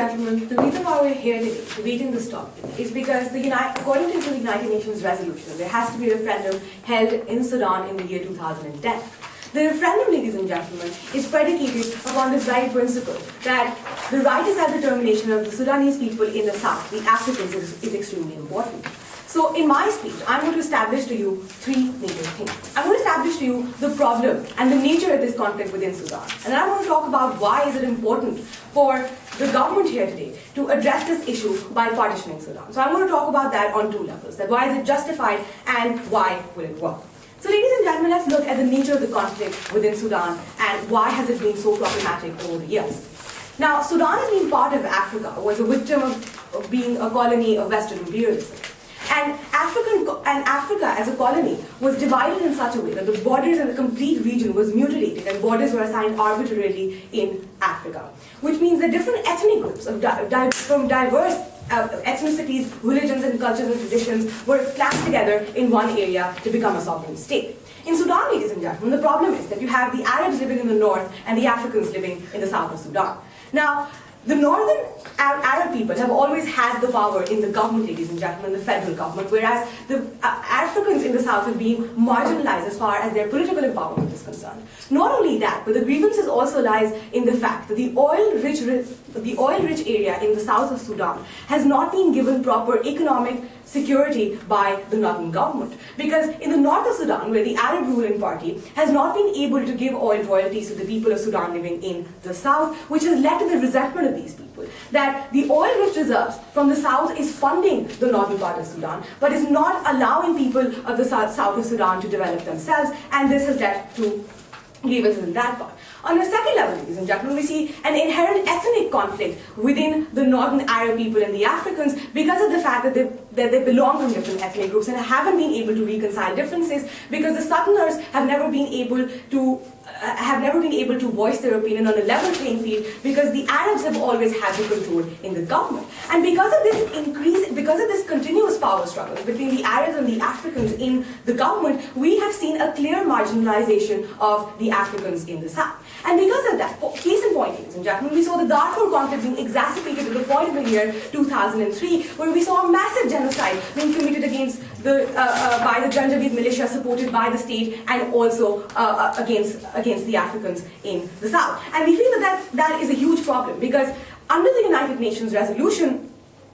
gentlemen, the reason why we're here today debating this topic is because according to the United Nations resolution, there has to be a referendum held in Sudan in the year 2010. The referendum, ladies and gentlemen, is predicated upon this right principle that the right to self-determination of the Sudanese people in the south, the Africans, is extremely important. So in my speech, I'm going to establish to you three major things. I'm going to establish to you the problem and the nature of this conflict within Sudan. And then I'm going to talk about why is it important for the government here today to address this issue by partitioning Sudan. So I'm going to talk about that on two levels, that why is it justified and why will it work. So ladies and gentlemen, let's look at the nature of the conflict within Sudan and why has it been so problematic over the years. Now, Sudan has been part of Africa, was a victim of being a colony of Western imperialism. And Africa as a colony was divided in such a way that the borders and the complete region was mutilated and borders were assigned arbitrarily in Africa. Which means that different ethnic groups from diverse ethnicities, religions and cultures and traditions were classed together in one area to become a sovereign state. In Sudan, ladies and gentlemen, the problem is that you have the Arabs living in the north and the Africans living in the south of Sudan. Now, the northern Arab people have always had the power in the government, ladies and gentlemen, the federal government, whereas the Africans in the south have been marginalized as far as their political empowerment is concerned. Not only that, but the grievances also lies in the fact that the oil-rich area in the south of Sudan has not been given proper economic security by the northern government. Because in the north of Sudan, where the Arab ruling party has not been able to give oil royalties to the people of Sudan living in the south, which has led to the resentment of these people. That the oil-rich reserves from the south is funding the northern part of Sudan, but is not allowing people of the south of Sudan to develop themselves, and this has led to grievances in that part. On a second level, ladies and gentlemen, we see an inherent ethnic conflict within the northern Arab people and the Africans because of the fact that they belong from different ethnic groups and haven't been able to reconcile differences because the southerners have never been able to voice their opinion on a level playing field because the Arabs have always had the control in the government. And because of this continuous power struggle between the Arabs and the Africans in the government, we have seen a clear marginalization of the Africans in the south. And because of that, case in point, ladies and gentlemen, we saw the Darfur conflict being exacerbated to the point of the year 2003, where we saw a massive genocide being committed against by the Janjaweed militia supported by the state and also against the Africans in the south. And we feel that is a huge problem because under the United Nations resolution,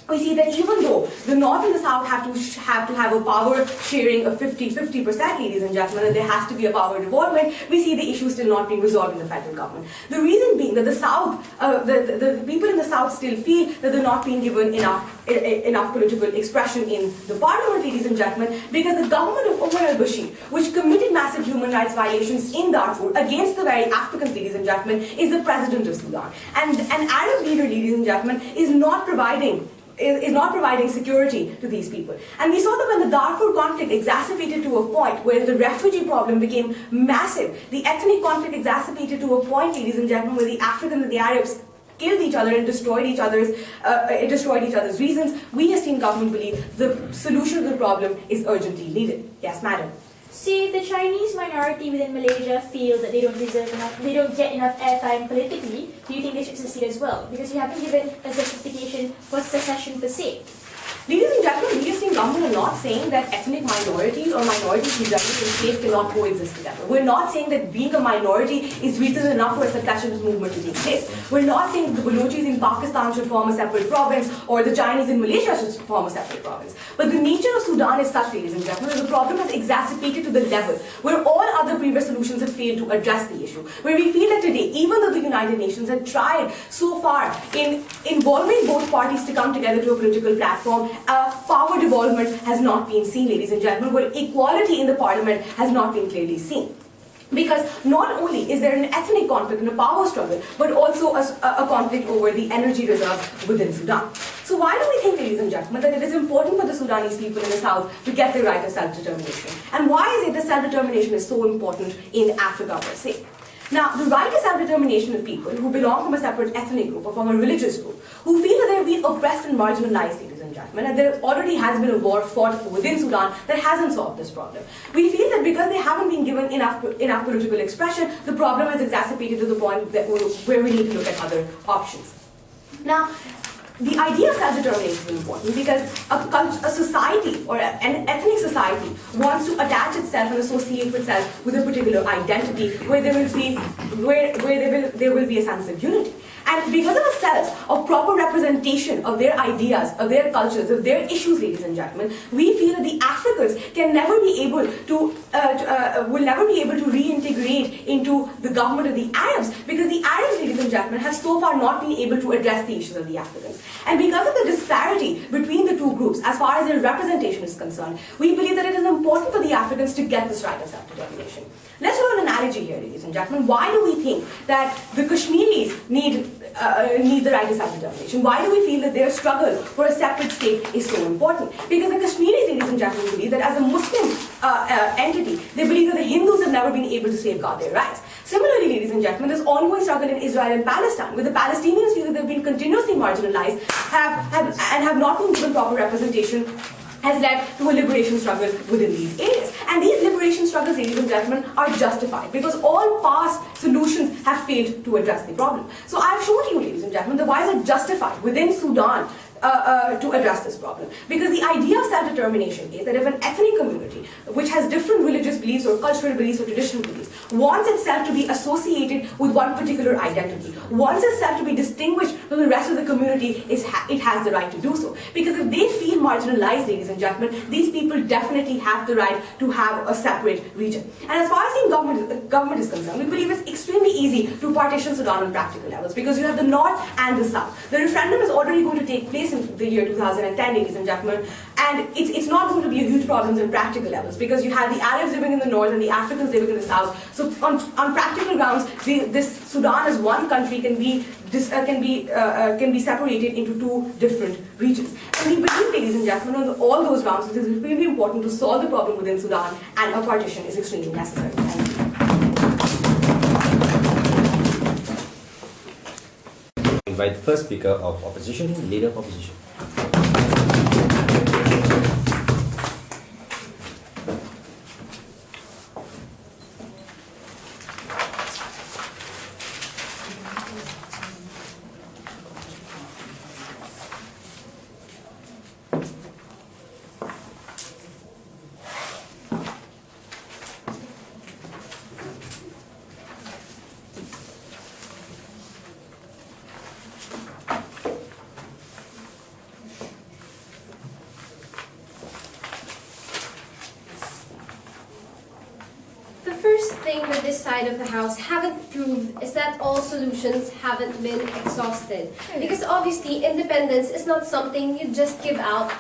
we see that even though the North and the South have to have a power sharing of 50%, ladies and gentlemen, and there has to be a power devolvement, we see the issue still not being resolved in the federal government. The reason being that the South, the people in the South still feel that they're not being given enough political expression in the parliament, ladies and gentlemen, because the government of Omar al-Bashir, which committed massive human rights violations in Darfur against the very Africans, ladies and gentlemen, is the president of Sudan. And an Arab leader, ladies and gentlemen, is not providing security to these people. And we saw that when the Darfur conflict exacerbated to a point where the refugee problem became massive, the ethnic conflict exacerbated to a point, ladies and gentlemen, where the Africans and the Arabs killed each other and destroyed each other's reasons, we as Team Government believe the solution to the problem is urgently needed. Yes, madam. See, the Chinese minority within Malaysia feel that they don't get enough airtime politically. Do you think they should secede as well? Because you haven't given a justification for secession per se. Ladies and gentlemen, we as Team Government are not saying that ethnic minorities or minorities in general in states cannot coexist together. We're not saying that being a minority is reason enough for a secessionist movement to take place. We're not saying the Balochis in Pakistan should form a separate province or the Chinese in Malaysia should form a separate province. But the nature of Sudan is such, ladies and gentlemen, that the problem has exacerbated to the level where all other previous solutions have failed to address the issue. Where we feel that today, even though the United Nations had tried so far in involving both parties to come together to a political platform, power devolvement has not been seen, ladies and gentlemen, where equality in the parliament has not been clearly seen. Because not only is there an ethnic conflict and a power struggle, but also a conflict over the energy reserves within Sudan. So why do we think, ladies and gentlemen, that it is important for the Sudanese people in the south to get the right of self-determination? And why is it that self-determination is so important in Africa per se? Now, the right to self-determination of people who belong from a separate ethnic group or from a religious group, who feel that they have been oppressed and marginalized, ladies and gentlemen, and there already has been a war fought within Sudan that hasn't solved this problem. We feel that because they haven't been given enough political expression, the problem has exacerbated to the point that where we need to look at other options. Now, the idea of self-determination is important because a society or an ethnic society wants to attach itself and associate itself with a particular identity where there will be a sense of unity. And because of a sense of proper representation of their ideas, of their cultures, of their issues, ladies and gentlemen, we feel that the Africans can never be able to, will never be able to reintegrate into the government of the Arabs, because the Arabs, ladies and gentlemen, have so far not been able to address the issues of the Africans. And because of the disparity between the two groups, as far as their representation is concerned, we believe that it is important for the Africans to get this right of self-determination. Let's do an analogy here, ladies and gentlemen. Why do we think that the Kashmiris need the right to self-determination? Why do we feel that their struggle for a separate state is so important? Because the Kashmiris, ladies and gentlemen, believe that as a Muslim entity, they believe that the Hindus have never been able to safeguard their rights. Similarly, ladies and gentlemen, there's ongoing struggle in Israel and Palestine, where the Palestinians feel that they've been continuously marginalized and have not been given proper representation, has led to a liberation struggle within these areas. And these liberation struggles, ladies and gentlemen, are justified because all past solutions have failed to address the problem. So I've shown you, ladies and gentlemen, the whys are justified within Sudan to address this problem. Because the idea of self-determination is that if an ethnic community, which has different religious beliefs or cultural beliefs or traditional beliefs, wants itself to be associated with one particular identity, wants itself to be distinguished from the rest of the community, it has the right to do so. Because if they feel marginalized, ladies and gentlemen, these people definitely have the right to have a separate region. And as far as the government is concerned, we believe it's extremely easy to partition Sudan on practical levels because you have the north and the south. The referendum is already going to take place in the year 2010, ladies and gentlemen, and it's not going to be a huge problem in practical levels because you have the Arabs living in the north and the Africans living in the south. So on practical grounds, this Sudan as one country can be separated into two different regions. And we believe, ladies and gentlemen, on all those grounds, it is really important to solve the problem within Sudan, and a partition is extremely necessary. Thank you. Invite the first speaker of opposition, leader of opposition. That this side of the house haven't proved is that all solutions haven't been exhausted. Because obviously independence is not something you just give out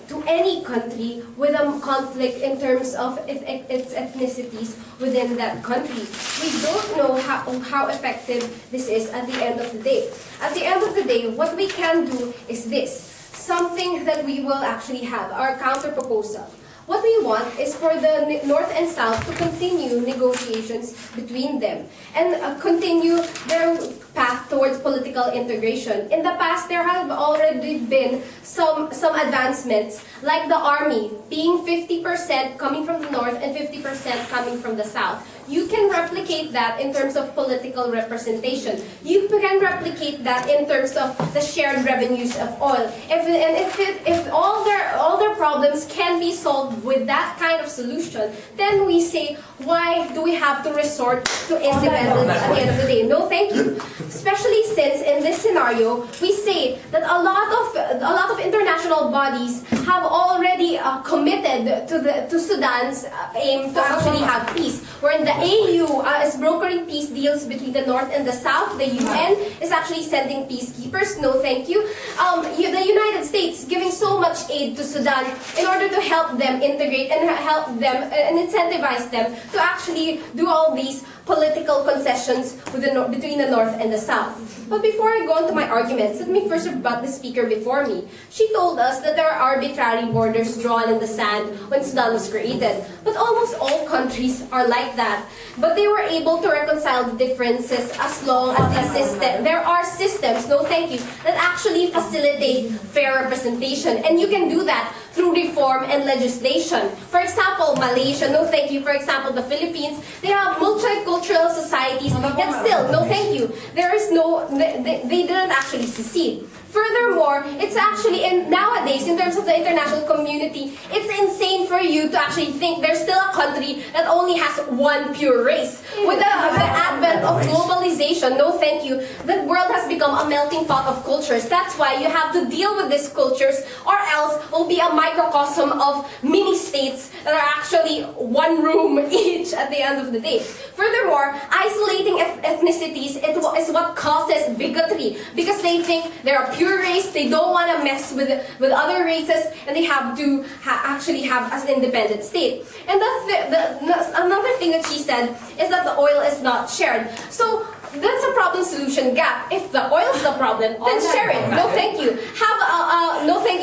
to any country with a conflict in terms of its ethnicities within that country. We don't know how effective this is at the end of the day. At the end of the day, what we can do is this, something that we will actually have, our counter proposal. What we want is for the North and South to continue negotiations between them and continue their path towards political integration. In the past, there have already been some advancements, like the army being 50% coming from the North and 50% coming from the South. You can replicate that in terms of political representation. You can replicate that in terms of the shared revenues of oil. If all their problems can be solved with that kind of solution, then we say, why do we have to resort to independence at the end of the day? No, thank you. Especially since in this scenario, we say that a lot of international bodies have already committed to Sudan's aim to actually have peace. Wherein the AU is brokering peace deals between the North and the South. The UN is actually sending peacekeepers. No, thank you. The United States giving so much aid to Sudan in order to help them integrate and help them and incentivize them to actually do all these political concessions between the North and the South. But before I go into my arguments, let me first rebut the speaker before me. She told us that there are arbitrary borders drawn in the sand when Sudan was created. But almost all countries are like that. But they were able to reconcile the differences as long as there are systems, no thank you, that actually facilitate fair representation. And you can do that through reform and legislation. For example, Malaysia, no thank you. For example, the Philippines, they have multicultural societies, yet still, no thank you. There is no, they didn't actually secede. Furthermore, it's actually, nowadays, in terms of the international community, it's insane for you to actually think there's still a country that only has one pure race. With the advent of globalization, no thank you, the world has become a melting pot of cultures. That's why you have to deal with these cultures, or else it will be a microcosm of mini-states that are actually one room each at the end of the day. Furthermore, isolating ethnicities is what causes bigotry, because they think they're a pure race, they don't want to mess with other races, and they have to actually have as an independent state. And another thing that she said is that the oil is not shared. So that's a problem-solution gap. If the oil is the problem, then share it. No, thank you.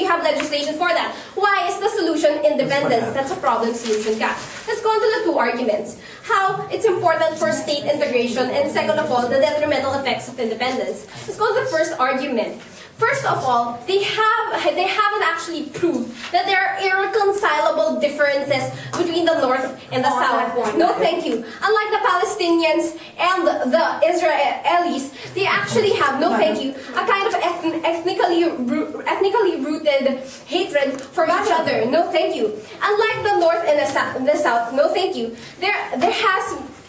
Have legislation for that. Why is the solution independence? That's a problem-solution gap. Let's go on to the two arguments. How it's important for state integration, and second of all, the detrimental effects of independence. Let's go to the first argument. First of all, they haven't actually proved that there are irreconcilable differences between the North and the South. No, thank you. Unlike the Palestinians and the Israelis, they actually have, no, thank you, a kind of ethnically rooted hatred for each other. No, thank you. Unlike the North and the South, no, thank you.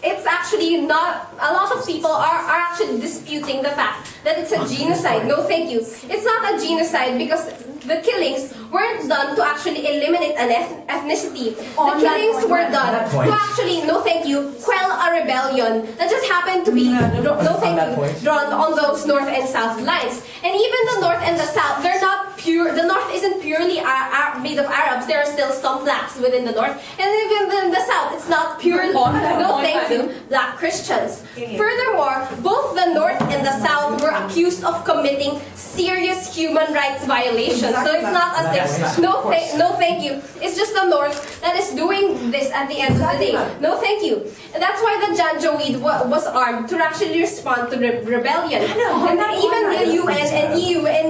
It's actually not, a lot of people are actually disputing the fact that it's a genocide. No, thank you. It's not a genocide because the killings weren't done to actually eliminate an ethnicity. The killings were done to actually, no thank you, quell a rebellion that just happened to be, no thank you, drawn on those North and South lines. And even the North and the South, they're not pure, the North isn't purely made of Arabs, there are still some blacks within the North. And even in the South, it's not purely, no thank you, black Christians. Furthermore, both the North and the South were accused of committing serious human rights violations. So it's not as if, no thank you, it's just the North that is doing this at the end of the day. No thank you. And that's why the Janjaweed was armed to actually respond to rebellion. And even the UN and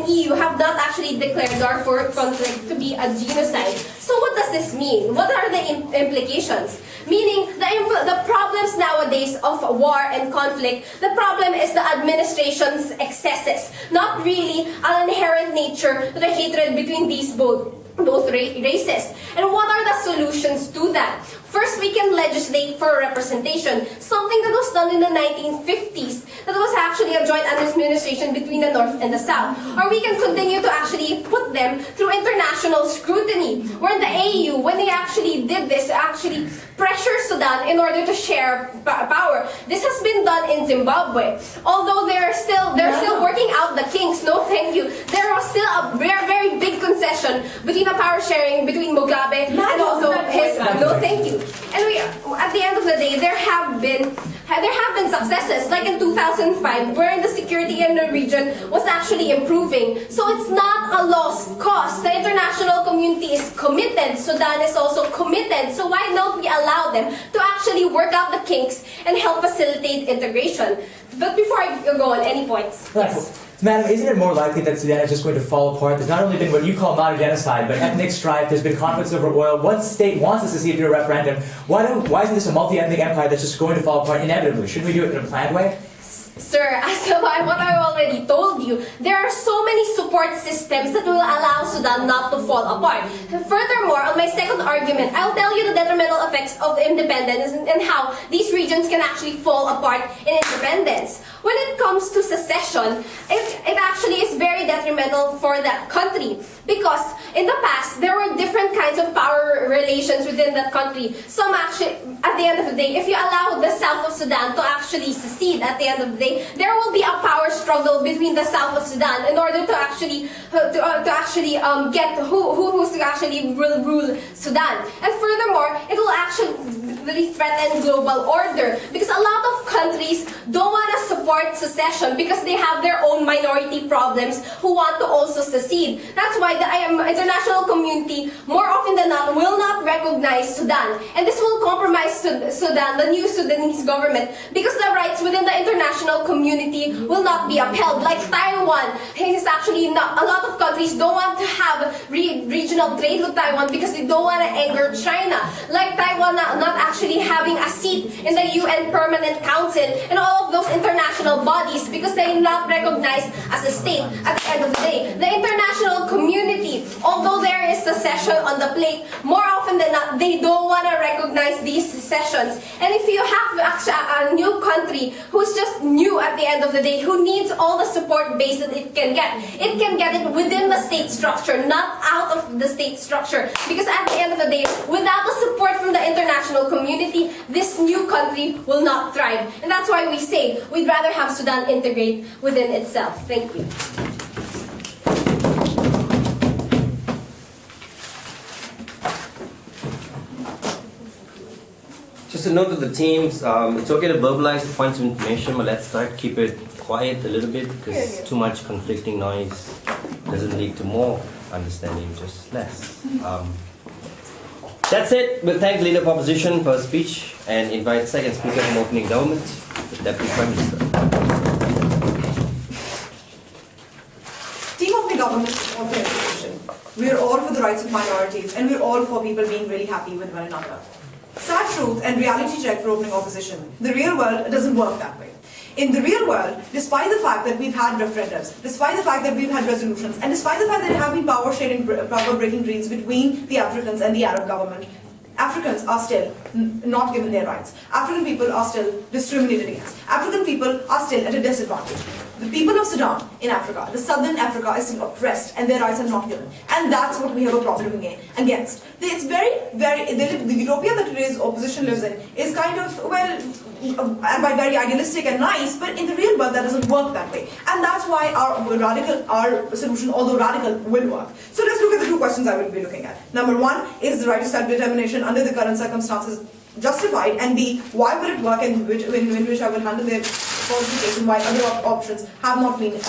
EU have not actually declared Darfur conflict to be a genocide. So what does this mean? What are the implications? Meaning, the problems nowadays of war and conflict, the problem is the administration's excesses, not really an inherent nature to the hatred between these both races. And what are the solutions to that? First, we can legislate for representation, something that was done in the 1950s, that was actually a joint administration between the North and the South. Or we can continue to actually put them through international scrutiny, where in the AU, when they actually did this, actually pressure Sudan in order to share power. This has been done in Zimbabwe. Although they're still working out the kinks, no thank you, there was still a very, very big concession between the power sharing between Mugabe and also his, no thank you. And at the end of the day, there have been successes, like in 2005, where the security in the region was actually improving. So it's not a lost cause. The international community is committed. Sudan is also committed. So why don't we allow them to actually work out the kinks and help facilitate integration? But before I go on, any points? Yes. Madam, isn't it more likely that Sudan is just going to fall apart? There's not only been what you call not a genocide, but ethnic strife, there's been conflicts over oil. What state wants us to see it through a referendum? Why isn't this a multi-ethnic empire that's just going to fall apart inevitably? Shouldn't we do it in a planned way? Sir, as to what I already told you, there are so many support systems that will allow Sudan not to fall apart. Furthermore, on my second argument, I'll tell you the detrimental effects of independence and how these regions can actually fall apart in independence. When it comes to secession, it actually is very detrimental for that country, because in the past, there were different kinds of power relations within that country. Some actually, at the end of the day, if you allow the south of Sudan to actually secede at the end of the day, there will be a power struggle between the south of Sudan in order to actually get who's to actually rule Sudan. And furthermore, it will actually threaten global order, because a lot of countries don't want to support secession because they have their own minority problems who want to also secede. That's why the international community, more often than not, will not recognize Sudan. And this will compromise Sudan, the new Sudanese government, because the rights within the international community will not be upheld. Like Taiwan, it's actually not, a lot of countries don't want to have regional trade with Taiwan because they don't want to anger China. Like Taiwan not actually actually having a seat in the UN Permanent Council and all of those international bodies because they're not recognized as a state at the end of the day. The international community, although there is secession on the plate, more often than not, they don't want to recognize these secessions. And if you have a new country who's just new at the end of the day, who needs all the support base that it can get it within the state structure, not out of the state structure. Because at the end of the day, without the support from the international community, this new country will not thrive. And that's why we say we'd rather have Sudan integrate within itself. Thank you. Just a note to the teams, it's okay to verbalize the points of information, but let's try to keep it quiet a little bit because too much conflicting noise doesn't lead to more understanding, just less. That's it. We'll thank Leader of Opposition for her speech and invite second speaker from opening government, the Deputy Prime Minister. Team of the government support the resolution. We're all for the rights of minorities and we're all for people being really happy with one another. Sad truth and reality check for opening opposition. The real world doesn't work that way. In the real world, despite the fact that we've had referendums, despite the fact that we've had resolutions, and despite the fact that there have been power breaking deals between the Africans and the Arab government, Africans are still not given their rights. African people are still discriminated against. African people are still at a disadvantage. The people of Sudan in Africa, the southern Africa, is still oppressed and their rights are not given. And that's what we have a problem against. It's the utopia that today's opposition lives in is kind of, well, very idealistic and nice, but in the real world that doesn't work that way. And that's why our solution, although radical, will work. So let's look at the two questions I will be looking at. Number one, is the right to self-determination under the current circumstances justified? And B, why will it work and in which I will handle the qualification why other options have not worked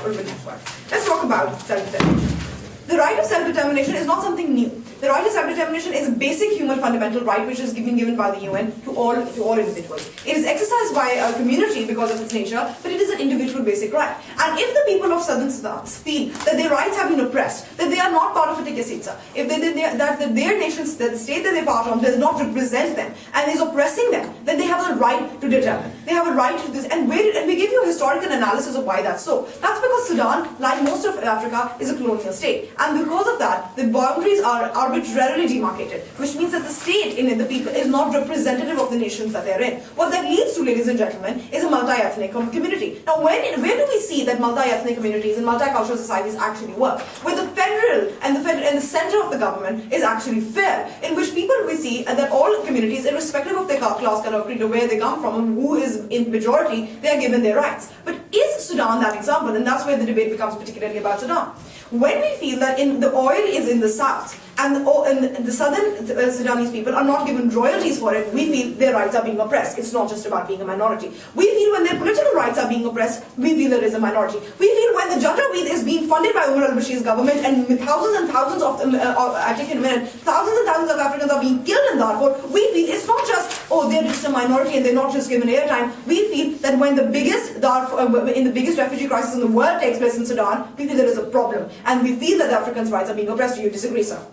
or will not work. Let's talk about self-determination. The right of self-determination is not something new. The right of self-determination is a basic human fundamental right which is given by the UN to all individuals. It is exercised by a community because of its nature, but it is an individual basic right. And if the people of Southern Sudan feel that their rights have been oppressed, that they are not part of a tikasitsa, if that their nations, that the state that they're part of does not represent them and is oppressing them, then they have a right to determine. They have a right to this, and we give you a historical analysis of why that's so. That's because Sudan, like most of Africa, is a colonial state. And because of that, the boundaries are arbitrarily demarcated, which means that the state in the people is not representative of the nations that they're in. What that leads to, ladies and gentlemen, is a multi-ethnic community. Now, where do we see that multi-ethnic communities and multicultural societies actually work? Where the federal and the center of the government is actually fair, in which people we see that all communities, irrespective of their class, color, creed, or where they come from, and who is in majority, they are given their rights. But is Sudan that example? And that's where the debate becomes particularly about Sudan. When we feel that the oil is in the south, and the southern Sudanese people are not given royalties for it, we feel their rights are being oppressed. It's not just about being a minority. We feel when their political rights are being oppressed, we feel there is a minority. We feel when the Janjaweed is being funded by Umar al-Bashir's government and thousands and thousands of thousands and thousands of Africans are being killed in Darfur, we feel it's not just, oh, they're just a minority and they're not just given airtime. We feel that when the biggest refugee crisis in the world takes place in Sudan, we feel there is a problem. And we feel that the Africans' rights are being oppressed. Do you disagree, sir?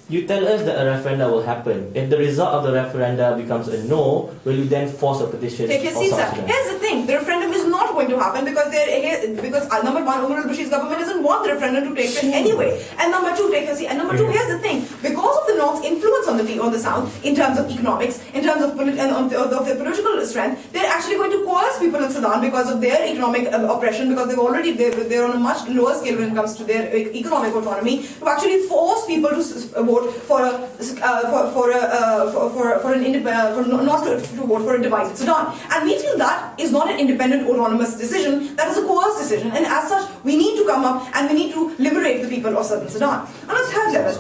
You tell us that a referendum will happen. If the result of the referendum becomes a no, will you then force a petition? Take your seat, sir. Here's the thing: the referendum is not going to happen because number one, Umar al-Bashir's government doesn't want the referendum to take place anyway. And number two, take your seat. And number two, here's the thing: because of the North's influence on the South in terms of economics, in terms of their political strength, they're actually going to coerce people in Sudan because of their economic oppression, because they're on a much lower scale when it comes to their economic autonomy, to actually force people to vote not to vote for a divided Sudan. And we feel that is not an independent autonomous decision, that is a coerced decision, and as such we need to come up and we need to liberate the people of Southern Sudan. On a third level,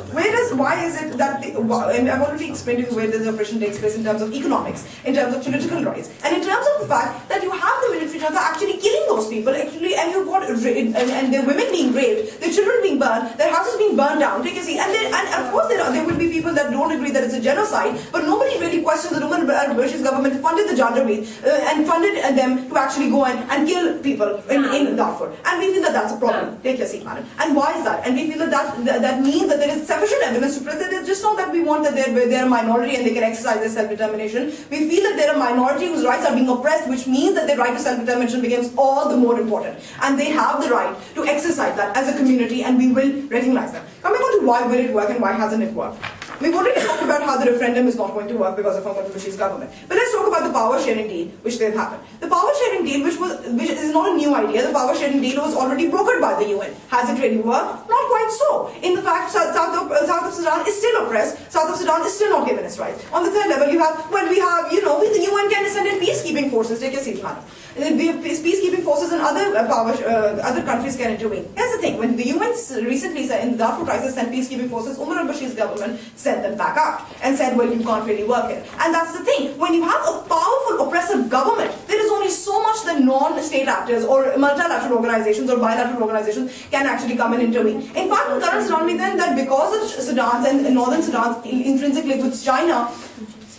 why is it that I've already explained to you where the oppression takes place in terms of economics, in terms of political rights, and in terms of the fact that you have the military junta actually killing those people, actually, and you've got and their women being raped, their children being burned, their houses being burned down. Take a seat, and of course there will be people that don't agree that it's a genocide, but nobody really questions that Umar al-Bashir's government funded the Janjaweed and funded them to actually go and kill people in Darfur. And we feel that that's a problem. Take your seat, madam. And why is that? And we feel that means that there is sufficient evidence to prove that it's just not that we want that they're a minority and they can exercise their self-determination. We feel that they're a minority whose rights are being oppressed, which means that their right to self-determination becomes all the more important. And they have the right to exercise that as a community, and we will recognize them. Coming on to why will it work and why hasn't it worked? We've already talked about how the referendum is not going to work because of Umar al-Bashir's government. But let's talk about the power sharing deal which they've happened. The power sharing deal, which is not a new idea, the power sharing deal was already brokered by the UN. Has it really worked? Not quite so. In the fact, South of Sudan is still oppressed. South of Sudan is still not given its rights. On the third level, the UN can send in peacekeeping forces. Take your seat, madam. We have peacekeeping forces and other countries can intervene. Here's the thing: when the UN recently said in the Darfur crisis sent peacekeeping forces, Umar al-Bashir's government sent them back out and said, well, you can't really work here. And that's the thing: when you have a powerful oppressive government, there is only so much that non-state actors or multilateral organizations or bilateral organizations can actually come and intervene. In fact, in current Sudan, we then that because of Sudan's and northern Sudan's intrinsic links with China,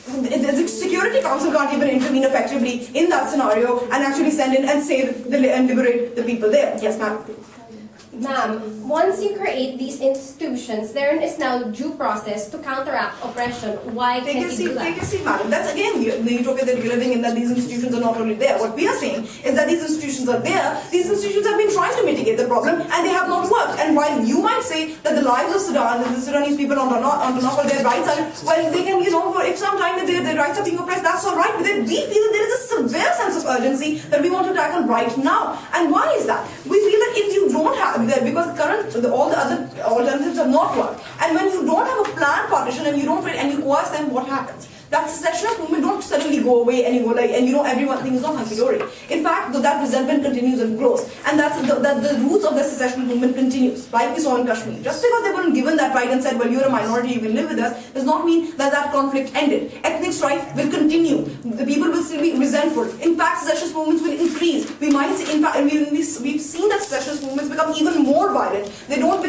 the Security Council can't even intervene effectively in that scenario and actually send in and save and liberate the people there. Yes, ma'am. Ma'am, once you create these institutions, there is now due process to counteract oppression. Why can't you do that? Take a seat, madam. That's again the utopia that we're living in, that these institutions are not only there. What we are saying is that these institutions are there. These institutions have been trying to mitigate the problem and they have not worked. And while you might say that the lives of Sudan, the Sudanese people are not their rights are, well, they can, for if some time that their rights are being oppressed, that's all right. But then we feel that there is a severe sense of urgency that we want to tackle right now. And why is that? We feel that if you don't have because all the other alternatives have not worked. And when you don't have a planned partition and you coerce them, what happens? That secessionist movement don't suddenly go away and everyone thinks it's not hunky-dory. In fact, that resentment continues and grows. And that the roots of the secessionist movement continues, like we saw in Kashmir. Just because they weren't given that right and said, well, you're a minority, you will live with us, does not mean that conflict ended. Ethnic strife will continue. The people will still be resentful. In fact, secessionist movements will increase. We might see, in fact, we've seen that secessionist movements become even more violent. They don't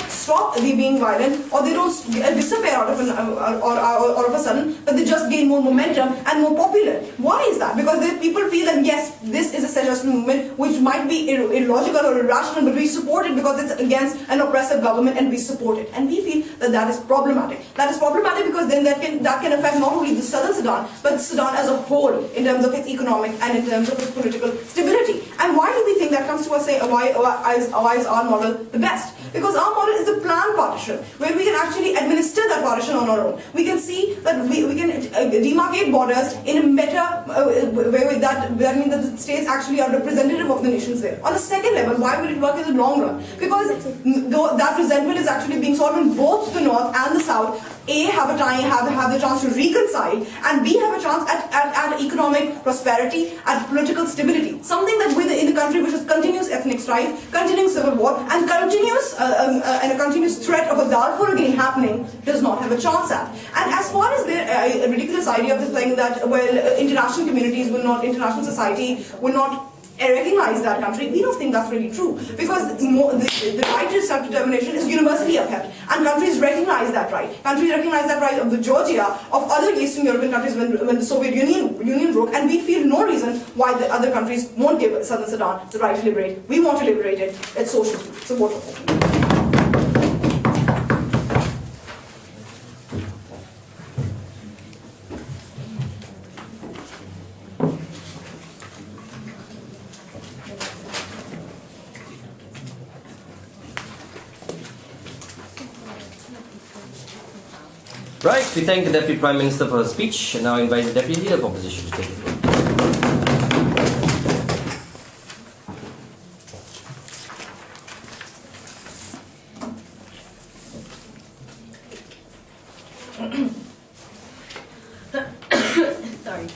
stop being violent, or they don't disappear out of a sudden, but they just gain more momentum and more popular. Why is that? Because people feel that yes, this is a secessionist movement which might be illogical or irrational, but we support it because it's against an oppressive government and we support it. And we feel that is problematic. That is problematic because then that can affect not only the southern Sudan, but Sudan as a whole in terms of its economic and in terms of its political stability. And why do we think that comes to us say why is our model the best? Because our model is a planned partition where we can actually administer that partition on our own. We can see that we can demarcate borders in a better way. That means that the states actually are representative of the nations there. On a second level, why will it work in the long run? Because that resentment is actually being solved in both the north and the south. A, have the chance to reconcile, and B, have a chance at economic prosperity, at political stability. Something that in the country which is continuous ethnic strife, continuing civil war, and a continuous threat of a Darfur again happening, does not have a chance at. And as far as the ridiculous idea of this thing that, well, international society will not recognize that country, we don't think that's really true, because the right to self-determination is universally upheld, and countries recognize that right. Countries recognize that right of the Georgia, of other Eastern European countries when the Soviet Union broke, and we feel no reason why the other countries won't give Southern Sudan the right to liberate. We want to liberate it. It's social support of it. Right, we thank the Deputy Prime Minister for her speech, and now invite the Deputy Leader of Opposition to take the floor. Sorry.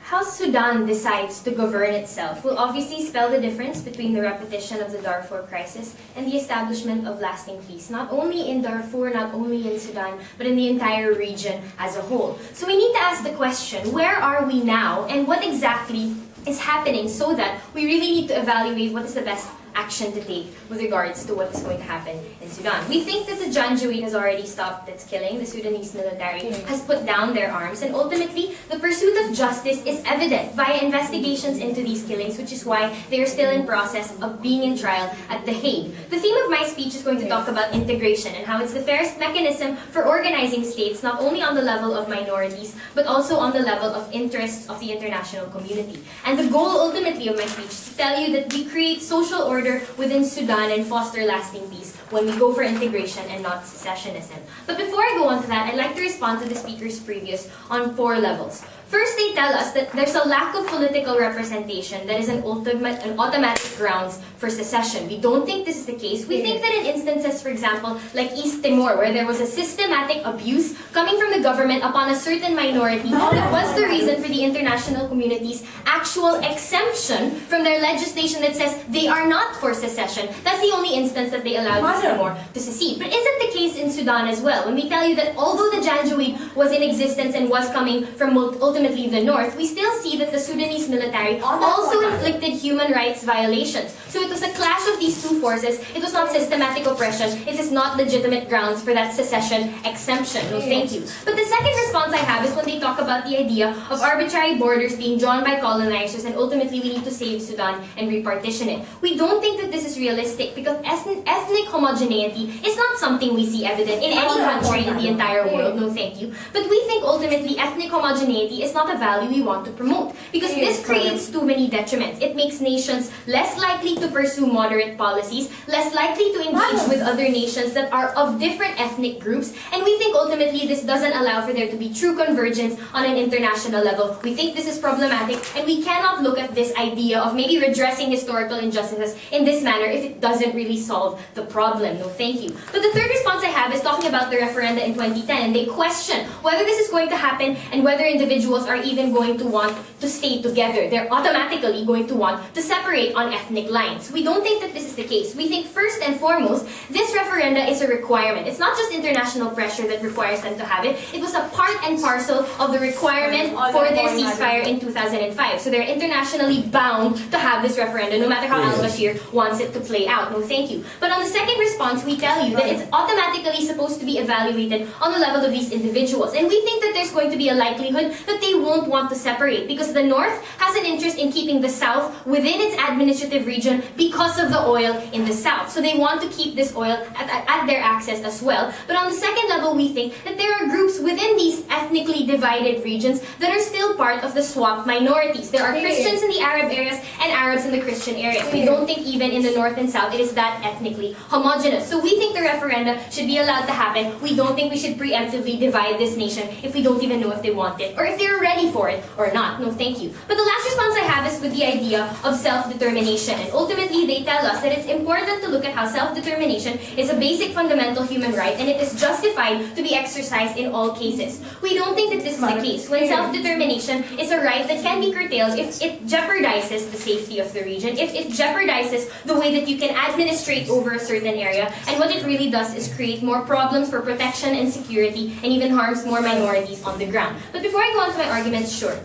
How Sudan decides to govern itself will obviously spell the difference between the repetition of the Darfur crisis and the establishment of lasting peace, not only in Darfur, not only in Sudan, but in the entire region as a whole. So we need to ask the question, where are we now, and what exactly is happening so that we really need to evaluate what is the best action to take with regards to what is going to happen in Sudan. We think that the Janjaweed has already stopped its killing, the Sudanese military has put down their arms, and ultimately the pursuit of justice is evident via investigations into these killings, which is why they are still in process of being in trial at The Hague. The theme of my speech is going to talk about integration and how it's the fairest mechanism for organizing states, not only on the level of minorities, but also on the level of interests of the international community. And the goal ultimately of my speech is to tell you that we create social order within Sudan and foster lasting peace when we go for integration and not secessionism. But before I go on to that, I'd like to respond to the speakers previous on 4 levels. First, they tell us that there's a lack of political representation that is an automatic grounds for secession. We don't think this is the case. We think that in instances, for example, like East Timor, where there was a systematic abuse coming from the government upon a certain minority, that was the reason for the international community's actual exemption from their legislation that says they are not for secession. That's the only instance that they allowed East Timor to secede. But isn't the case in Sudan as well? When we tell you that although the Janjaweed was in existence and was coming from ultimately the north, we still see that the Sudanese military also inflicted human rights violations. So it was a clash of these two forces. It was not systematic oppression. It is not legitimate grounds for that secession exemption. No, thank you. But the second response I have is when they talk about the idea of arbitrary borders being drawn by colonizers and ultimately we need to save Sudan and repartition it. We don't think that this is realistic because ethnic homogeneity is not something we see evident in any country in the entire world. No, thank you. But we think ultimately ethnic homogeneity is not a value we want to promote because this creates too many detriments. It makes nations less likely to pursue moderate policies, less likely to engage with other nations that are of different ethnic groups, and we think ultimately this doesn't allow for there to be true convergence on an international level. We think this is problematic, and we cannot look at this idea of maybe redressing historical injustices in this manner if it doesn't really solve the problem. No, thank you. But the third response I have is talking about the referenda in 2010, and they question whether this is going to happen and whether individuals are even going to want to stay together. They're automatically going to want to separate on ethnic lines. We don't think that this is the case. We think first and foremost, this referenda is a requirement. It's not just international pressure that requires them to have it. It was a part and parcel of the requirement for their ceasefire in 2005. So they're internationally bound to have this referenda, no matter how al-Bashir wants it to play out. No, thank you. But on the second response, we tell you that it's automatically supposed to be evaluated on the level of these individuals. And we think that there's going to be a likelihood that they won't want to separate because the North has an interest in keeping the South within its administrative region because of the oil in the South. So they want to keep this oil at their access as well. But on the second level, we think that there are groups within these ethnically divided regions that are still part of the swap minorities. There are Christians in the Arab areas and Arabs in the Christian areas. We don't think even in the North and South it is that ethnically homogenous. So we think the referenda should be allowed to happen. We don't think we should preemptively divide this nation if we don't even know if they want it or if they're ready for it or not. No, thank you. But the last response I have is with the idea of self-determination. And ultimately, they tell us that it's important to look at how self-determination is a basic fundamental human right and it is justified to be exercised in all cases. We don't think that this is the case. When self-determination is a right that can be curtailed if it jeopardizes the safety of the region, if it jeopardizes the way that you can administrate over a certain area, and what it really does is create more problems for protection and security and even harms more minorities on the ground. But before I go on to my arguments, sure.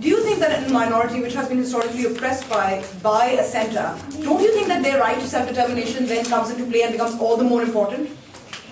Do you think that in a minority which has been historically oppressed by a center, don't you think that their right to self-determination then comes into play and becomes all the more important?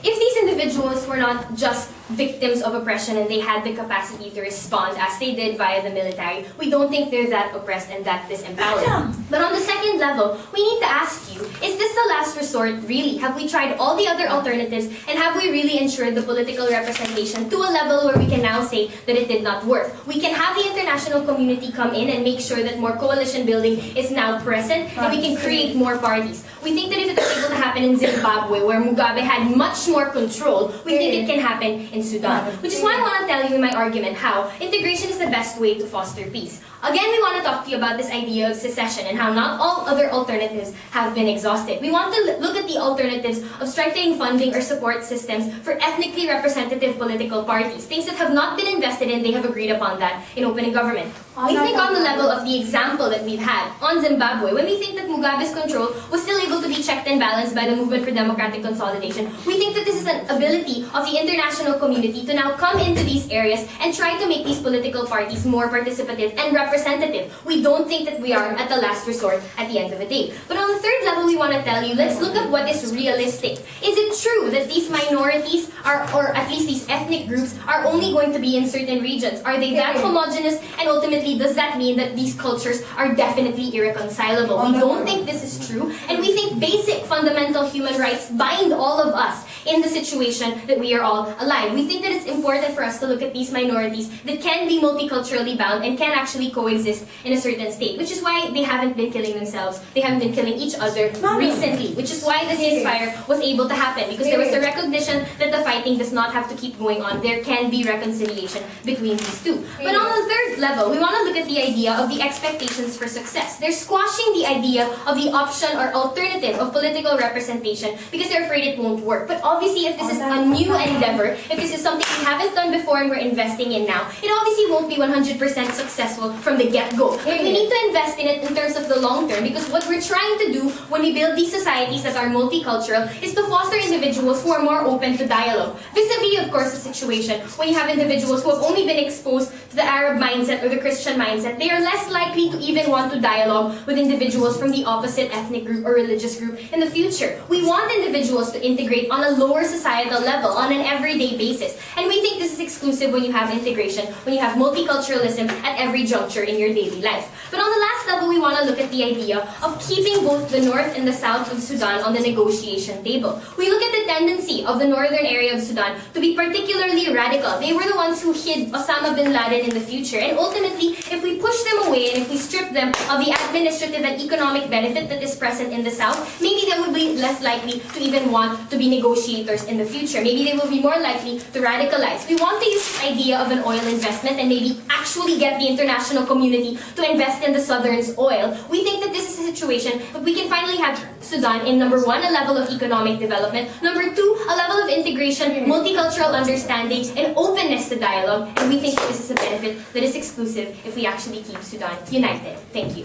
If these individuals were not just victims of oppression and they had the capacity to respond as they did via the military, we don't think they're that oppressed and that disempowered. But on the second level, we need to ask you, is this the last resort really? Have we tried all the other alternatives and have we really ensured the political representation to a level where we can now say that it did not work? We can have the international community come in and make sure that more coalition building is now present and we can create more parties. We think that if it was able to happen in Zimbabwe, where Mugabe had much more control, we think it can happen in Sudan. Which is why I want to tell you in my argument how integration is the best way to foster peace. Again, we want to talk to you about this idea of secession and how not all other alternatives have been exhausted. We want to look at the alternatives of strengthening funding or support systems for ethnically representative political parties. Things that have not been invested in, they have agreed upon that in opening government. We think on the level of the example that we've had on Zimbabwe, when we think that Mugabe's control was still able to be checked and balanced by the Movement for Democratic Consolidation, we think that this is an ability of the international community community to now come into these areas and try to make these political parties more participative and representative. We don't think that we are at the last resort at the end of the day. But on the third level, we want to tell you, let's look at what is realistic. Is it true that these minorities are, or at least these ethnic groups, are only going to be in certain regions? Are they that homogenous? And ultimately, does that mean that these cultures are definitely irreconcilable? We don't think this is true, and we think basic fundamental human rights bind all of us in the situation that we are all alive. We think that it's important for us to look at these minorities that can be multiculturally bound and can actually coexist in a certain state, which is why they haven't been killing themselves, they haven't been killing each other recently, which is why the ceasefire was able to happen, because there was a recognition that the fighting does not have to keep going on. There can be reconciliation between these two. But on the third level, we want to look at the idea of the expectations for success. They're squashing the idea of the option or alternative of political representation because they're afraid it won't work. But obviously, if this is a new endeavor, if this is something we haven't done before and we're investing in now, it obviously won't be 100% successful from the get-go. But we need to invest in it in terms of the long term, because what we're trying to do when we build these societies that are multicultural is to foster individuals who are more open to dialogue. Vis-a-vis, of course, the situation when you have individuals who have only been exposed to the Arab mindset or the Christian mindset, they are less likely to even want to dialogue with individuals from the opposite ethnic group or religious group in the future. We want individuals to integrate on a lower societal level, on an everyday basis. And we think this is exclusive when you have integration, when you have multiculturalism at every juncture in your daily life. But on the last level, we want to look at the idea of keeping both the north and the south of Sudan on the negotiation table. We look at the tendency of the northern area of Sudan to be particularly radical. They were the ones who hid Osama bin Laden in the future. And ultimately, if we push them away and if we strip them of the administrative and economic benefit that is present in the south, maybe they will be less likely to even want to be negotiators in the future. Maybe they will be more likely to radicalize. We want to use this idea of an oil investment and maybe actually get the international community to invest in the southern's oil. We think that this is a situation that we can finally have Sudan in, number one, a level of economic development, number two, a level of integration, multicultural understanding, and openness to dialogue. And we think that this is a benefit that is exclusive if we actually keep Sudan united. Thank you.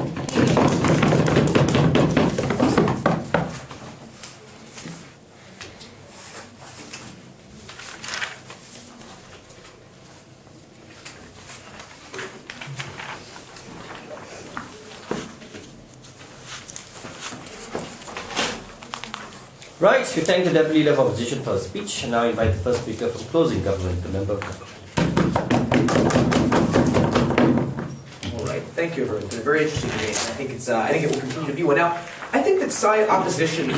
Right, we thank the Deputy Leader of Opposition for her speech, and now I invite the first speaker for closing government, the Member of All right, thank you, everyone. It's been a very interesting debate. I think it will continue to be one. Now, I think that side opposition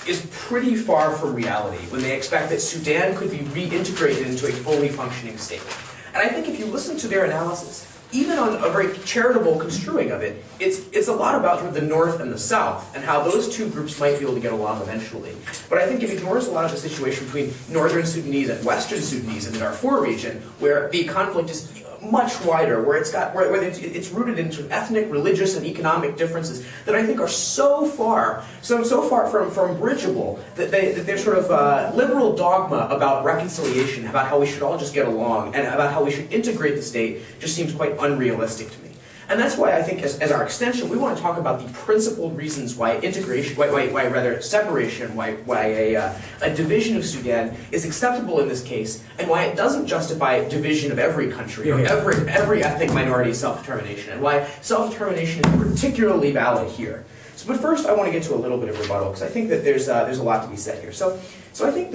is pretty far from reality when they expect that Sudan could be reintegrated into a fully functioning state. And I think if you listen to their analysis, even on a very charitable construing of it, it's a lot about sort of the North and the South and how those two groups might be able to get along eventually. But I think it ignores a lot of the situation between Northern Sudanese and Western Sudanese in the Darfur region, where the conflict is much wider, where it's rooted in sort of ethnic, religious, and economic differences that I think are so far from bridgeable that their sort of liberal dogma about reconciliation, about how we should all just get along, and about how we should integrate the state just seems quite unrealistic to me. And that's why I think, as our extension, we want to talk about the principled reasons why integration, why rather separation, why a division of Sudan is acceptable in this case, and why it doesn't justify division of every country or every ethnic minority self-determination, and why self-determination is particularly valid here. So, but first, I want to get to a little bit of rebuttal because I think that there's a lot to be said here. So I think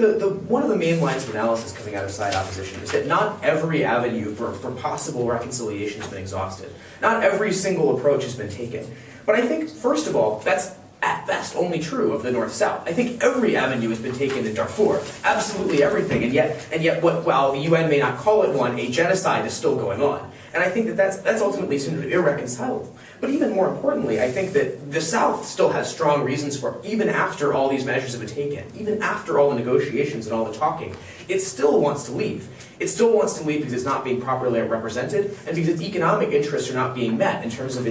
one of the main lines of analysis coming out of side opposition is that not every avenue for possible reconciliation has been exhausted. Not every single approach has been taken. But I think, first of all, that's at best only true of the North-South. I think every avenue has been taken in Darfur, absolutely everything, and yet while the UN may not call it one, a genocide is still going on. And I think that that's ultimately sort of irreconcilable. But even more importantly, I think that the South still has strong reasons for, even after all these measures have been taken, even after all the negotiations and all the talking, it still wants to leave. It still wants to leave because it's not being properly represented, and because its economic interests are not being met in terms of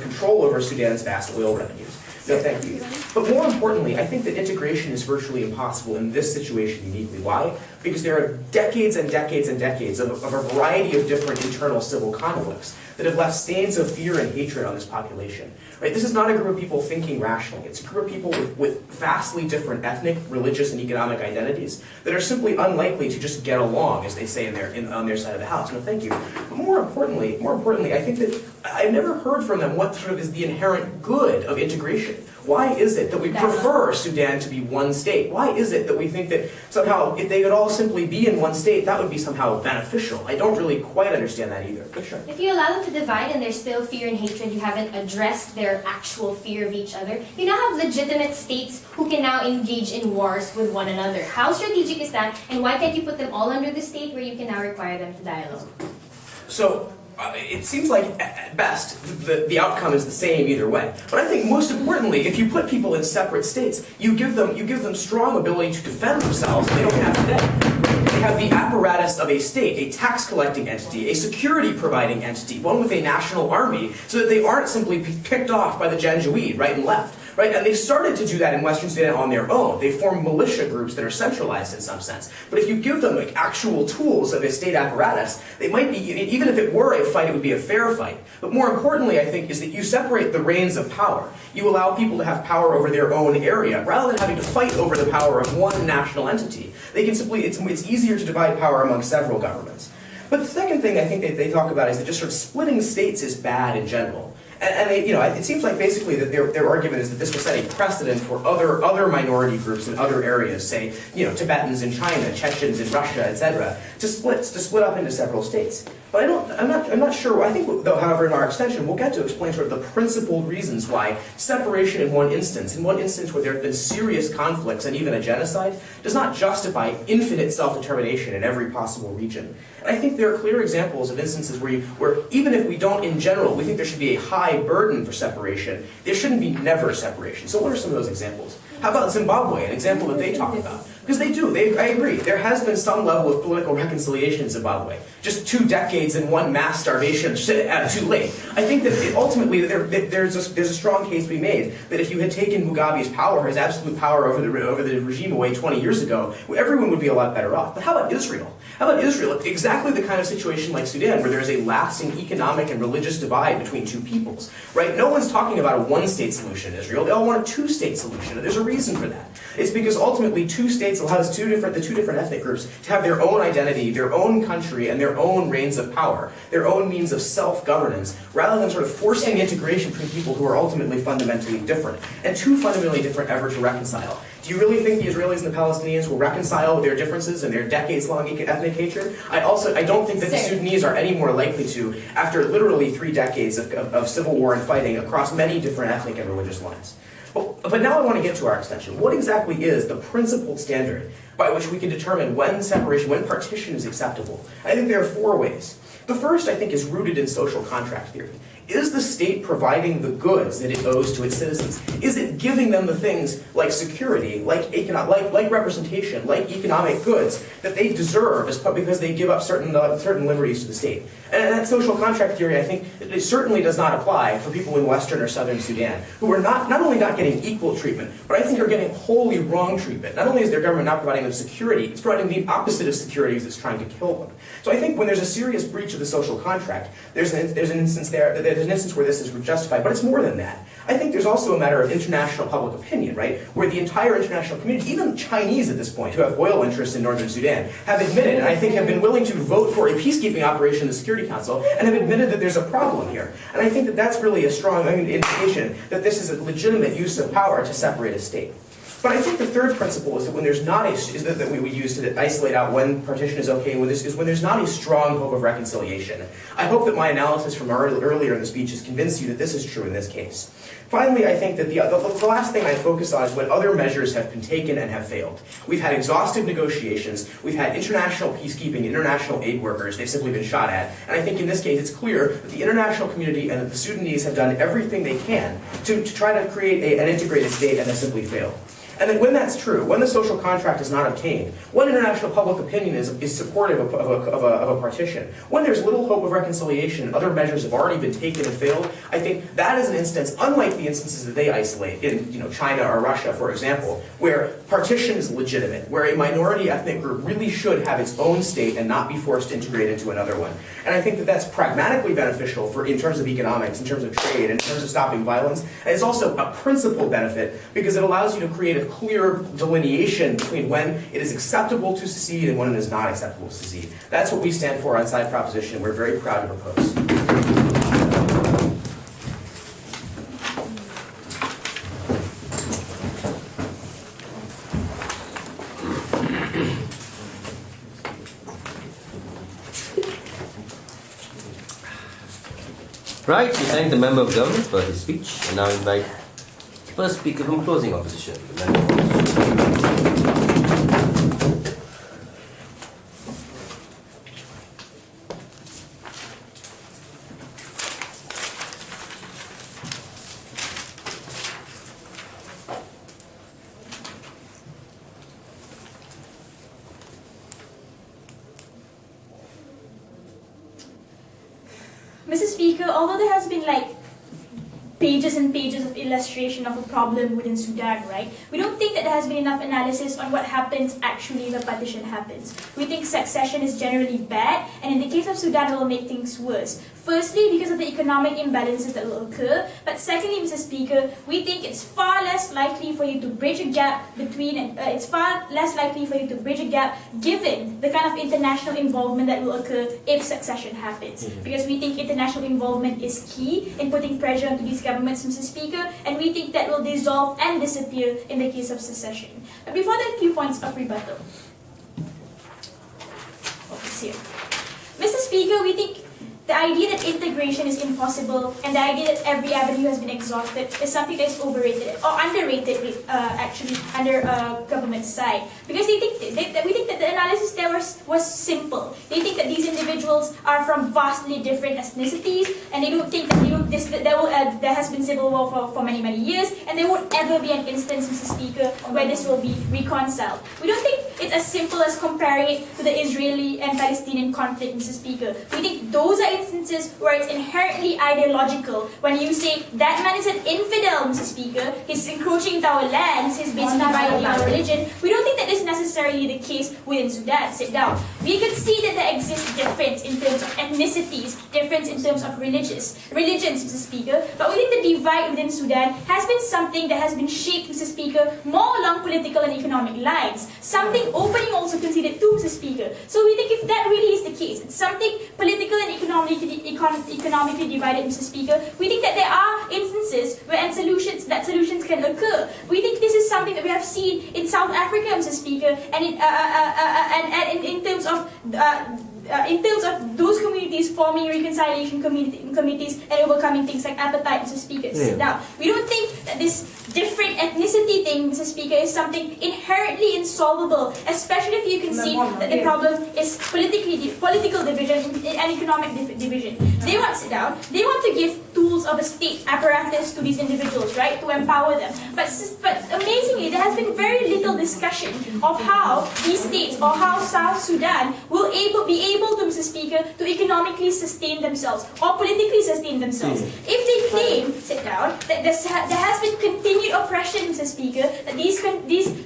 control over Sudan's vast oil revenues. No, thank you. But more importantly, I think that integration is virtually impossible in this situation uniquely. Why? Because there are decades and decades and decades of a variety of different internal civil conflicts that have left stains of fear and hatred on this population. Right? This is not a group of people thinking rationally. It's a group of people with vastly different ethnic, religious, and economic identities that are simply unlikely to just get along, as they say on their side of the house. No, thank you. But more importantly, I think that I've never heard from them what sort of is the inherent good of integration. Why is it that we prefer Sudan to be one state? Why is it that we think that somehow if they could all simply be in one state, that would be somehow beneficial? I don't really quite understand that either. But sure. If you allow them to divide and there's still fear and hatred, you haven't addressed their actual fear of each other, you now have legitimate states who can now engage in wars with one another. How strategic is that, and why can't you put them all under the state where you can now require them to dialogue? So, it seems like at best the outcome is the same either way. But I think most importantly, if you put people in separate states, you give them strong ability to defend themselves. They don't have today. They have the apparatus of a state, a tax collecting entity, a security providing entity, one with a national army, so that they aren't simply picked off by the Janjaweed right and left. Right? And they've started to do that in Western Sudan on their own. They form militia groups that are centralized in some sense. But if you give them like actual tools of a state apparatus, they might be, even if it were a fight, it would be a fair fight. But more importantly, I think, is that you separate the reins of power. You allow people to have power over their own area, rather than having to fight over the power of one national entity. They can simply, it's easier to divide power among several governments. But the second thing I think they talk about is that just sort of splitting states is bad in general. And they, it seems like basically that their argument is that this will set a precedent for other minority groups in other areas, say, Tibetans in China, Chechens in Russia, etc., to split up into several states. But I'm not sure. I think, though, however, in our extension, we'll get to explain sort of the principled reasons why separation in one instance where there have been serious conflicts and even a genocide, does not justify infinite self-determination in every possible region. And I think there are clear examples of instances where even if we don't, in general, we think there should be a high burden for separation, there shouldn't be never separation. So what are some of those examples? How about Zimbabwe, an example that they talk about? Because they do, I agree. There has been some level of political reconciliation in Zimbabwe. Just 2 decades and one mass starvation too late. I think that ultimately there's a strong case to be made that if you had taken Mugabe's power, his absolute power over the regime away 20 years ago, everyone would be a lot better off. But how about Israel? How about Israel? Exactly the kind of situation like Sudan, where there's a lasting economic and religious divide between two peoples, right? No one's talking about a one-state solution in Israel. They all want a two-state solution, and there's a reason for that. It's because ultimately 2 states allows the 2 different ethnic groups to have their own identity, their own country, and their own reigns of power, their own means of self-governance, rather than sort of forcing integration between people who are ultimately fundamentally different, and too fundamentally different ever to reconcile. Do you really think the Israelis and the Palestinians will reconcile their differences and their decades-long ethnic hatred? I don't think that the Sudanese are any more likely to, after literally 3 decades of civil war and fighting across many different ethnic and religious lines. But now I want to get to our extension. What exactly is the principled standard by which we can determine when partition is acceptable? I think there are 4 ways. The first, I think, is rooted in social contract theory. Is the state providing the goods that it owes to its citizens? Is it giving them the things like security, like representation, like economic goods that they deserve because they give up certain liberties to the state? And that social contract theory, I think, it certainly does not apply for people in Western or Southern Sudan, who are not only not getting equal treatment, but I think are getting wholly wrong treatment. Not only is their government not providing them security, it's providing the opposite of security because it's trying to kill them. So I think when there's a serious breach of the social contract, there's an instance where this is justified, but it's more than that. I think there's also a matter of international public opinion, right? Where the entire international community, even Chinese at this point, who have oil interests in northern Sudan, have admitted, and I think have been willing to vote for a peacekeeping operation in the Security Council, and have admitted that there's a problem here. And I think that that's really a strong indication that this is a legitimate use of power to separate a state. But I think the third principle is that when there's not that we would use to isolate out when partition is okay, when there's not a strong hope of reconciliation. I hope that my analysis from earlier in the speech has convinced you that this is true in this case. Finally, I think that the last thing I focus on is when other measures have been taken and have failed. We've had exhaustive negotiations, we've had international peacekeeping, international aid workers, they've simply been shot at, and I think in this case it's clear that the international community and that the Sudanese have done everything they can to try to create an integrated state and have simply failed. And that when that's true, when the social contract is not obtained, when international public opinion is supportive of a partition, when there's little hope of reconciliation and other measures have already been taken and failed, I think that is an instance, unlike the instances that they isolate in China or Russia, for example, where partition is legitimate, where a minority ethnic group really should have its own state and not be forced to integrate into another one. And I think that that's pragmatically beneficial in terms of economics, in terms of trade, in terms of stopping violence. And it's also a principal benefit because it allows you to create a clear delineation between when it is acceptable to secede and when it is not acceptable to secede. That's what we stand for on Side Proposition. We're very proud to propose. Right, we thank the Member of Government for his speech and now invite the first speaker from closing opposition, the Member of Opposition. Mr. Speaker, although there has been pages and pages of illustration of a problem within Sudan, right? We don't think that there has been enough analysis on what happens actually if a partition happens. We think succession is generally bad, and in the case of Sudan, it will make things worse. Firstly, because of the economic imbalances that will occur, but secondly, Mr. Speaker, we think it's far less likely for you to bridge a gap between, given the kind of international involvement that will occur if succession happens. Because we think international involvement is key in putting pressure onto these governments, Mr. Speaker, and we think that will dissolve and disappear in the case of secession. But before that, a few points of rebuttal. Oh, it's here. Mr. Speaker, we think the idea that integration is impossible and the idea that every avenue has been exhausted is something that is overrated or underrated, actually, under government's side. Because we think that the analysis there was simple. They think that these individuals are from vastly different ethnicities, and they don't think that there has been civil war for many, many years, and there won't ever be an instance, Mr. Speaker, where this will be reconciled. We don't think it's as simple as comparing it to the Israeli and Palestinian conflict, Mr. Speaker. We think those are instances where it's inherently ideological. When you say that man is an infidel, Mr. Speaker, he's encroaching into our lands, he's basically violating our religion, we don't think that is necessarily the case within Sudan. Sit down. We can see that there exists difference in terms of ethnicities, difference in terms of religions, Mr. Speaker, but we think the divide within Sudan has been something that has been shaped, Mr. Speaker, more along political and economic lines. Something opening also conceded too, Mr. Speaker. So we think if that really is the case, it's something political and economically divided, Mr. Speaker, we think that there are instances where solutions can occur. We think this is something that we have seen in South Africa, Mr. Speaker, and in terms of those communities forming reconciliation committees and overcoming things like apartheid, Mr. Speaker. Now, we don't think that this different ethnicity thing, Mr. Speaker, is something inherently insolvable, especially if you can see that the problem is political division and economic division. They want to sit down, they want to give tools of a state apparatus to these individuals, right, to empower them. But amazingly, there has been very little discussion of how these states or how South Sudan will be able to, Mr. Speaker, to economically sustain themselves or politically sustain themselves. If they claim, sit down, that there has been continued oppression, Mr. Speaker, that these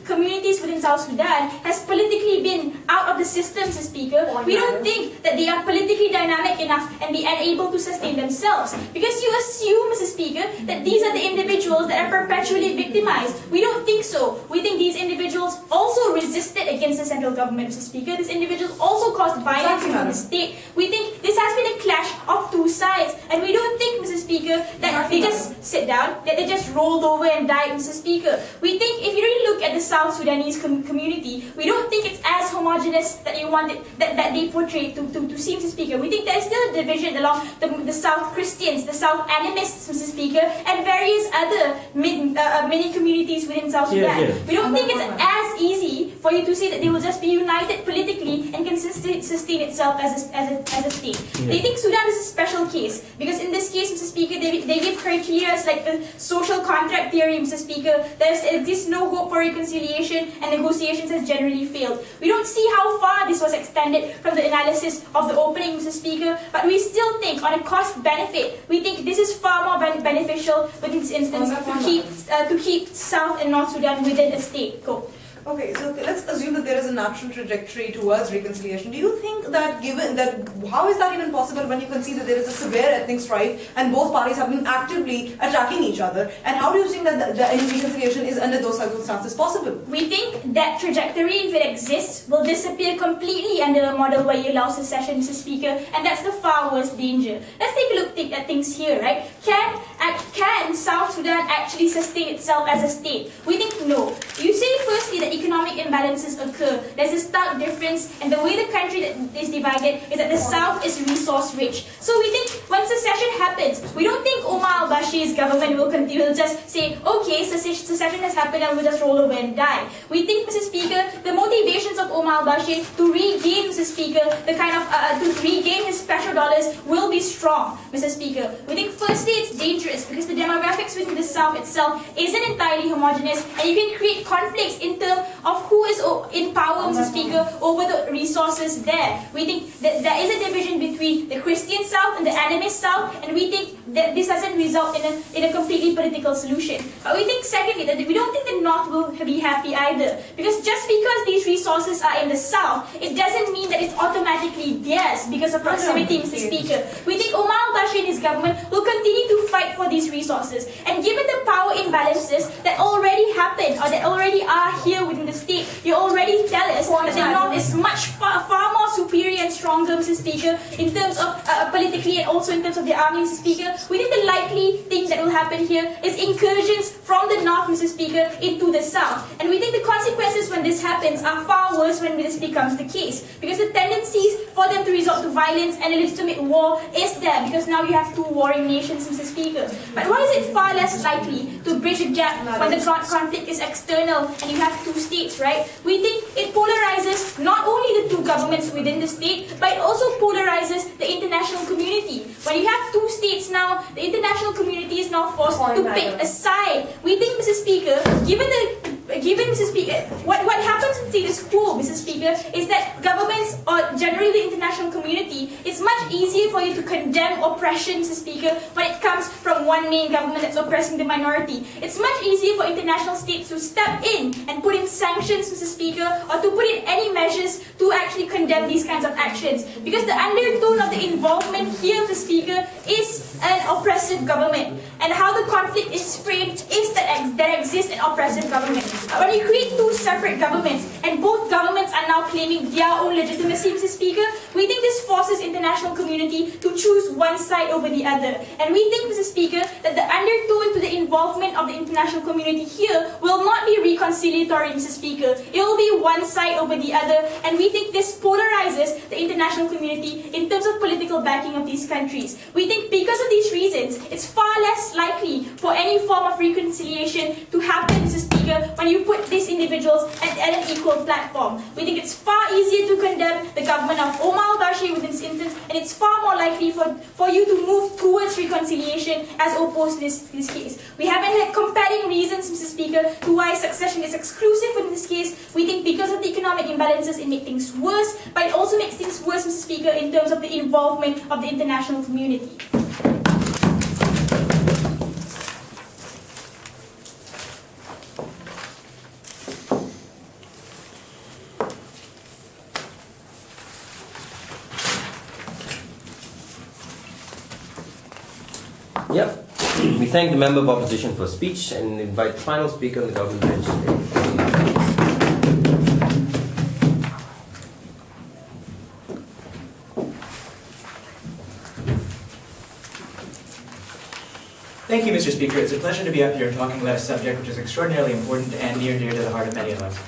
communities within South Sudan has politically been out of the system, Mr. Speaker, we don't think that they are politically dynamic enough and be unable to sustain themselves. Because you assume, Mr. Speaker, that these are the individuals that are perpetually victimized. We don't think so. We think these individuals also resisted against the central government, Mr. Speaker. These individuals also caused violence in the state. We think this has been a clash of two sides, and we don't think, Mr. Speaker, that they just sit down, that they just rolled over and died, Mr. Speaker. We think if you really look at the South Sudanese community, we don't think it's as homogeneous that you want it, that they portray to see, Mr. Speaker. We think there's still a division along the South Christians, the South animists, Mr. Speaker, and various other many communities within South Sudan. We don't think it's as easy for you to say that they will just be united politically and can sustain itself as a state. They think Sudan is a special case because in this case, Mr. Speaker, they give criteria like the social contract theory, Mr. Speaker. There exists no hope for reconciliation and negotiations has generally failed. We don't see how far this was extended from the analysis of the opening, Mr. Speaker, but we still think on a cost-benefit, we think this is far more beneficial in this instance to keep South and North Sudan within a state. Go. Okay, so let's assume that there is a natural trajectory towards reconciliation. Do you think that given that, how is that even possible when you can see that there is a severe ethnic strife and both parties have been actively attacking each other? And how do you think that any reconciliation is under those circumstances possible? We think that trajectory, if it exists, will disappear completely under a model where you allow secession, Mr. Speaker, and that's the far worse danger. Let's take a look at things here, right? Can South Sudan actually sustain itself as a state? We think no. You say firstly that economic imbalances occur. There's a stark difference, and the way the country is divided is that the South is resource rich. So we think when secession happens, we don't think Omar al-Bashir's government will just say, okay, secession has happened and we'll just roll over and die. We think, Mr. Speaker, the motivations of Omar al-Bashir to regain, Mr. Speaker, the kind of to regain his special dollars will be strong, Mr. Speaker. We think firstly it's dangerous because the demographics within the South itself isn't entirely homogeneous, and you can create conflicts in terms of who is in power, Mr. Speaker, over the resources there. We think that there is a division between the Christian South and the animist South, and we think that this doesn't result in a completely political solution. But we think secondly that we don't think the North will be happy either, because just because these resources are in the South, it doesn't mean that it's automatically theirs because of proximity, Mr. Speaker. We think Omar al-Bashir and his government will continue to fight for these resources, and given the power imbalances that already happen or that already are here within the state, you already tell us that the North is far more superior and stronger, Mr. Speaker, in terms of politically and also in terms of the army, Mr. Speaker. We think the likely thing that will happen here is incursions from the North, Mr. Speaker, into the South. And we think the consequences when this happens are far worse when this becomes the case, because the tendencies for them to resort to violence and a legitimate war is there, because now you have two warring nations, Mr. Speaker. But why is it far less likely to bridge a gap when the conflict is external and you have two states, right? We think it polarizes not only the two governments within the state, but it also polarizes the international community. When you have two states now, the international community is now forced to pick a side. We think, Mr. Speaker, given Mr. Speaker, what happens in status quo, Mr. Speaker, is that governments or generally the international community, it's much easier for you to condemn oppression, Mr. Speaker, when it comes from one main government that's oppressing the minority. It's much easier for international states to step in and put in sanctions, Mr. Speaker, or to put in any measures to actually condemn these kinds of actions. Because the undertone of the involvement here, Mr. Speaker, is an oppressive government. And how the conflict is framed is that there exists an oppressive government. When you create two separate governments, and both governments are now claiming their own legitimacy, Mr. Speaker, we think this forces international community to choose one side over the other. And we think, Mr. Speaker, that the undertone to the involvement of the international community here will not be reconciliatory, Mr. Speaker. It will be one side over the other, and we think this polarizes the international community in terms of political backing of these countries. We think because of these reasons, it's far less likely for any form of reconciliation to happen, Mr. Speaker, when you put these individuals at an equal platform. We think it's far easier to condemn the government of Omar al-Bashir within this instance, and it's far more likely for you to move towards reconciliation as opposed to this case. We haven't had compelling reasons, Mr. Speaker, to why succession is exclusive in this case. We think because of the economic imbalances, it makes things worse, but it also makes things worse, Mr. Speaker, in terms of the involvement of the international community. Yep. We thank the member of opposition for speech and invite the final speaker on the government bench today. Thank you, Mr. Speaker. It's a pleasure to be up here talking about a subject which is extraordinarily important and near and dear to the heart of many of us.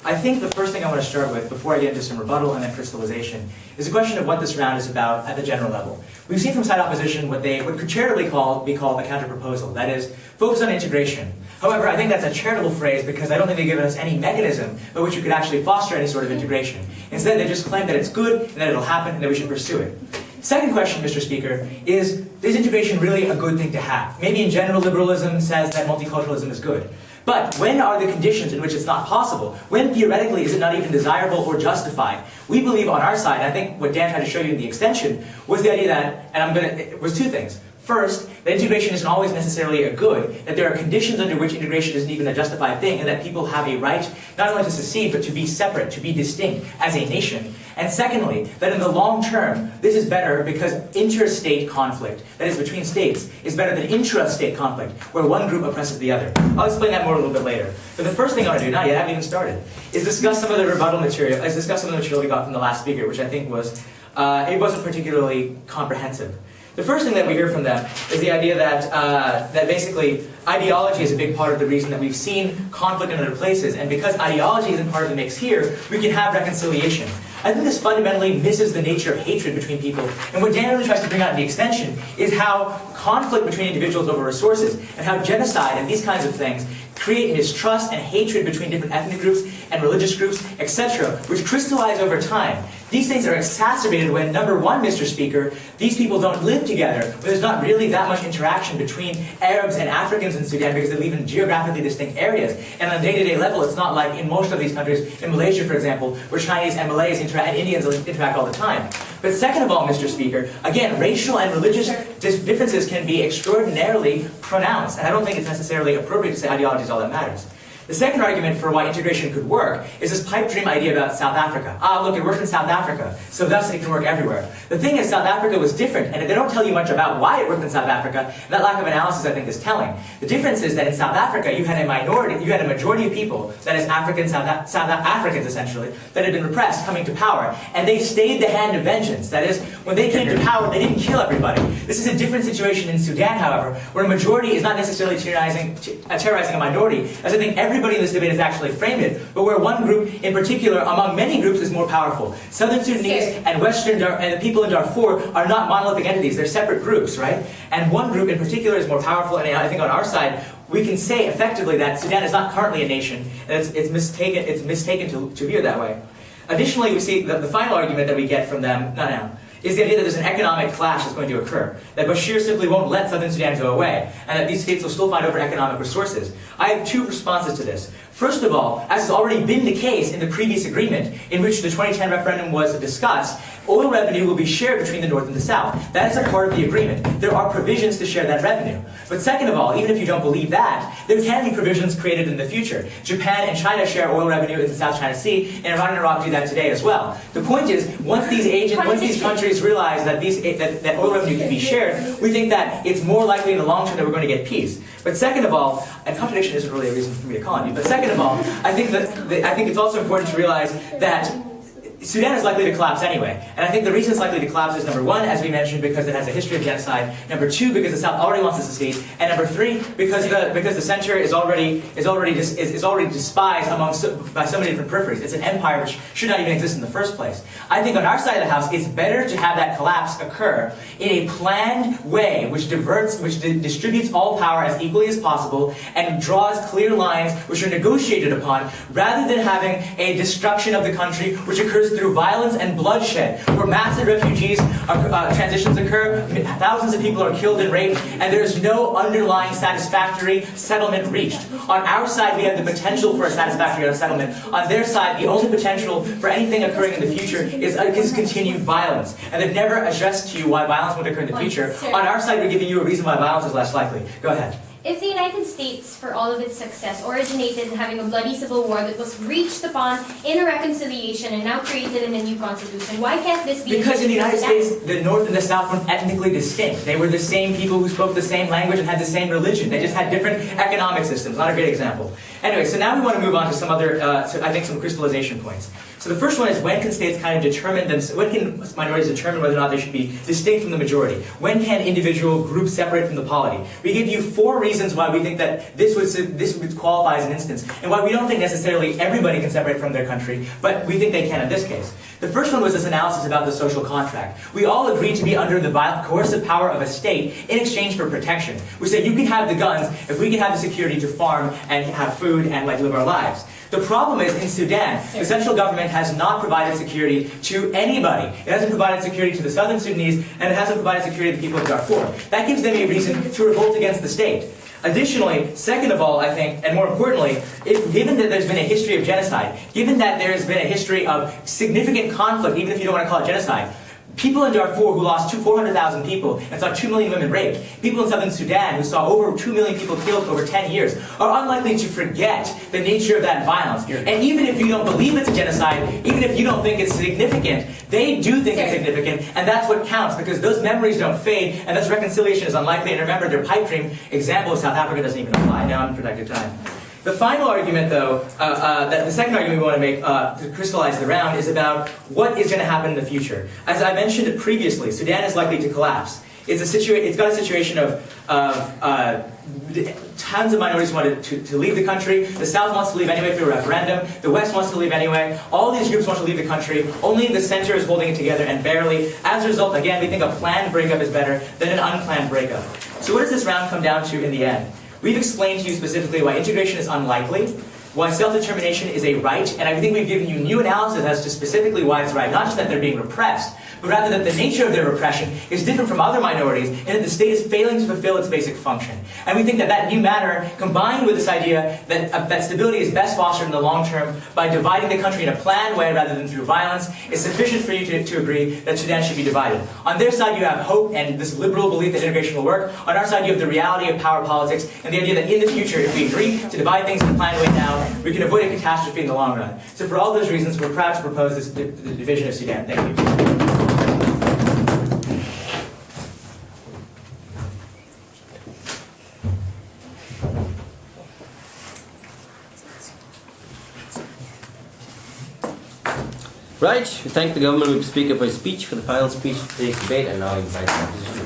I think the first thing I want to start with, before I get into some rebuttal and then crystallization, is a question of what this round is about at the general level. We've seen from side opposition what could charitably be called a counter-proposal, that is, focus on integration. However, I think that's a charitable phrase because I don't think they've given us any mechanism by which you could actually foster any sort of integration. Instead, they just claim that it's good, and that it'll happen, and that we should pursue it. Second question, Mr. Speaker, is integration really a good thing to have? Maybe in general liberalism says that multiculturalism is good. But when are the conditions in which it's not possible? When theoretically is it not even desirable or justified? We believe on our side, I think what Dan tried to show you in the extension, was the idea that, it was two things. First, that integration isn't always necessarily a good, that there are conditions under which integration isn't even a justified thing, and that people have a right not only to secede, but to be separate, to be distinct as a nation. And secondly, that in the long term, this is better because interstate conflict, that is between states, is better than intra-state conflict, where one group oppresses the other. I'll explain that more a little bit later. But the first thing I want to do, not yet, I haven't even started, is discuss some of the rebuttal material, discuss some of the material we got from the last speaker, which I think was, it wasn't particularly comprehensive. The first thing that we hear from them is the idea that, that basically ideology is a big part of the reason that we've seen conflict in other places, and because ideology isn't part of the mix here, we can have reconciliation. I think this fundamentally misses the nature of hatred between people, and what Dan really tries to bring out in the extension is how conflict between individuals over resources, and how genocide and these kinds of things create mistrust and hatred between different ethnic groups and religious groups, etc., which crystallize over time. These things are exacerbated when, number one, Mr. Speaker, these people don't live together, when there's not really that much interaction between Arabs and Africans in Sudan because they live in geographically distinct areas. And on a day-to-day level, it's not like in most of these countries, in Malaysia, for example, where Chinese and Malays and Indians interact all the time. But second of all, Mr. Speaker, again, racial and religious differences can be extraordinarily pronounced, and I don't think it's necessarily appropriate to say ideology is all that matters. The second argument for why integration could work is this pipe dream idea about South Africa. Ah, look, it worked in South Africa, so thus it can work everywhere. The thing is, South Africa was different, and they don't tell you much about why it worked in South Africa, and that lack of analysis, I think, is telling. The difference is that in South Africa, you had a majority of people, that is South Africans essentially, that had been repressed coming to power, and they stayed the hand of vengeance. That is, when they came to power, they didn't kill everybody. This is a different situation in Sudan, however, where a majority is not necessarily terrorizing a minority, as I think everybody in this debate has actually framed it, but where one group in particular, among many groups, is more powerful. Southern Sudanese and and the people in Darfur are not monolithic entities, they're separate groups, right? And one group in particular is more powerful, and I think on our side, we can say effectively that Sudan is not currently a nation, and it's mistaken to view it that way. Additionally, we see the final argument that we get from them, is the idea that there's an economic clash that's going to occur, that Bashir simply won't let Southern Sudan go away, and that these states will still fight over economic resources. I have two responses to this. First of all, as has already been the case in the previous agreement, in which the 2010 referendum was discussed, oil revenue will be shared between the North and the South. That is a part of the agreement. There are provisions to share that revenue. But second of all, even if you don't believe that, there can be provisions created in the future. Japan and China share oil revenue in the South China Sea, and Iran and Iraq do that today as well. The point is, once these countries realize that that oil revenue can be shared, we think that it's more likely in the long term that we're going to get peace. But second of all, and contradiction isn't really a reason for me to call on you, but second of all, I think it's also important to realize that Sudan is likely to collapse anyway. And I think the reason it's likely to collapse is, number one, as we mentioned, because it has a history of genocide. Number two, because the South already wants to secede. And number three, because the center is already despised by so many different peripheries. It's an empire which should not even exist in the first place. I think on our side of the house, it's better to have that collapse occur in a planned way, which distributes all power as equally as possible and draws clear lines which are negotiated upon, rather than having a destruction of the country which occurs through violence and bloodshed, where massive transitions occur, thousands of people are killed and raped, and there is no underlying satisfactory settlement reached. On our side, we have the potential for a satisfactory settlement. On their side, the only potential for anything occurring in the future is continued violence. And they've never addressed to you why violence won't occur in the future. On our side, we're giving you a reason why violence is less likely. Go ahead. If the United States, for all of its success, originated in having a bloody civil war that was reached upon in a reconciliation and now created in a new constitution, why can't this be? Because in the United States, the North and the South were ethnically distinct. They were the same people who spoke the same language and had the same religion. They just had different economic systems. Not a great example. Anyway, so now we want to move on to some other, I think, some crystallization points. So the first one is, when can states kind of determine when can minorities determine whether or not they should be distinct from the majority? When can individual groups separate from the polity? We give you 4 reasons why we think that this would qualify as an instance, and why we don't think necessarily everybody can separate from their country, but we think they can in this case. The first one was this analysis about the social contract. We all agreed to be under the coercive power of a state in exchange for protection. We said, you can have the guns if we can have the security to farm and have food and live our lives. The problem is, in Sudan, the central government has not provided security to anybody. It hasn't provided security to the southern Sudanese, and it hasn't provided security to the people of Darfur. That gives them a reason to revolt against the state. Additionally, second of all, I think, and more importantly, given that there's been a history of genocide, given that there's been a history of significant conflict, even if you don't want to call it genocide, people in Darfur who lost 400,000 people and saw 2 million women raped, people in southern Sudan who saw over 2 million people killed over 10 years, are unlikely to forget the nature of that violence. And even if you don't believe it's a genocide, even if you don't think it's significant, they do think it's significant, and that's what counts, because those memories don't fade, and thus reconciliation is unlikely. And remember, their pipe dream example of South Africa doesn't even apply. Now, unprotected time. The final argument, though, the second argument we want to make to crystallize the round is about what is going to happen in the future. As I mentioned previously, Sudan is likely to collapse. It's got a situation of tons of minorities want to leave the country. The South wants to leave anyway through a referendum. The West wants to leave anyway. All these groups want to leave the country. Only the center is holding it together, and barely. As a result, again, we think a planned breakup is better than an unplanned breakup. So what does this round come down to in the end? We've explained to you specifically why integration is unlikely, why self-determination is a right, and I think we've given you new analysis as to specifically why it's right. Not just that they're being repressed, but rather that the nature of their repression is different from other minorities, and that the state is failing to fulfill its basic function. And we think that that new matter, combined with this idea that, that stability is best fostered in the long term by dividing the country in a planned way rather than through violence, is sufficient for you to agree that Sudan should be divided. On their side, you have hope and this liberal belief that integration will work. On our side, you have the reality of power politics and the idea that in the future, if we agree to divide things in a planned way now, we can avoid a catastrophe in the long run. So for all those reasons, we're proud to propose this the division of Sudan. Thank you. Right, we thank the government speaker for his speech. For the final speech of today's debate, and now invite the opposition.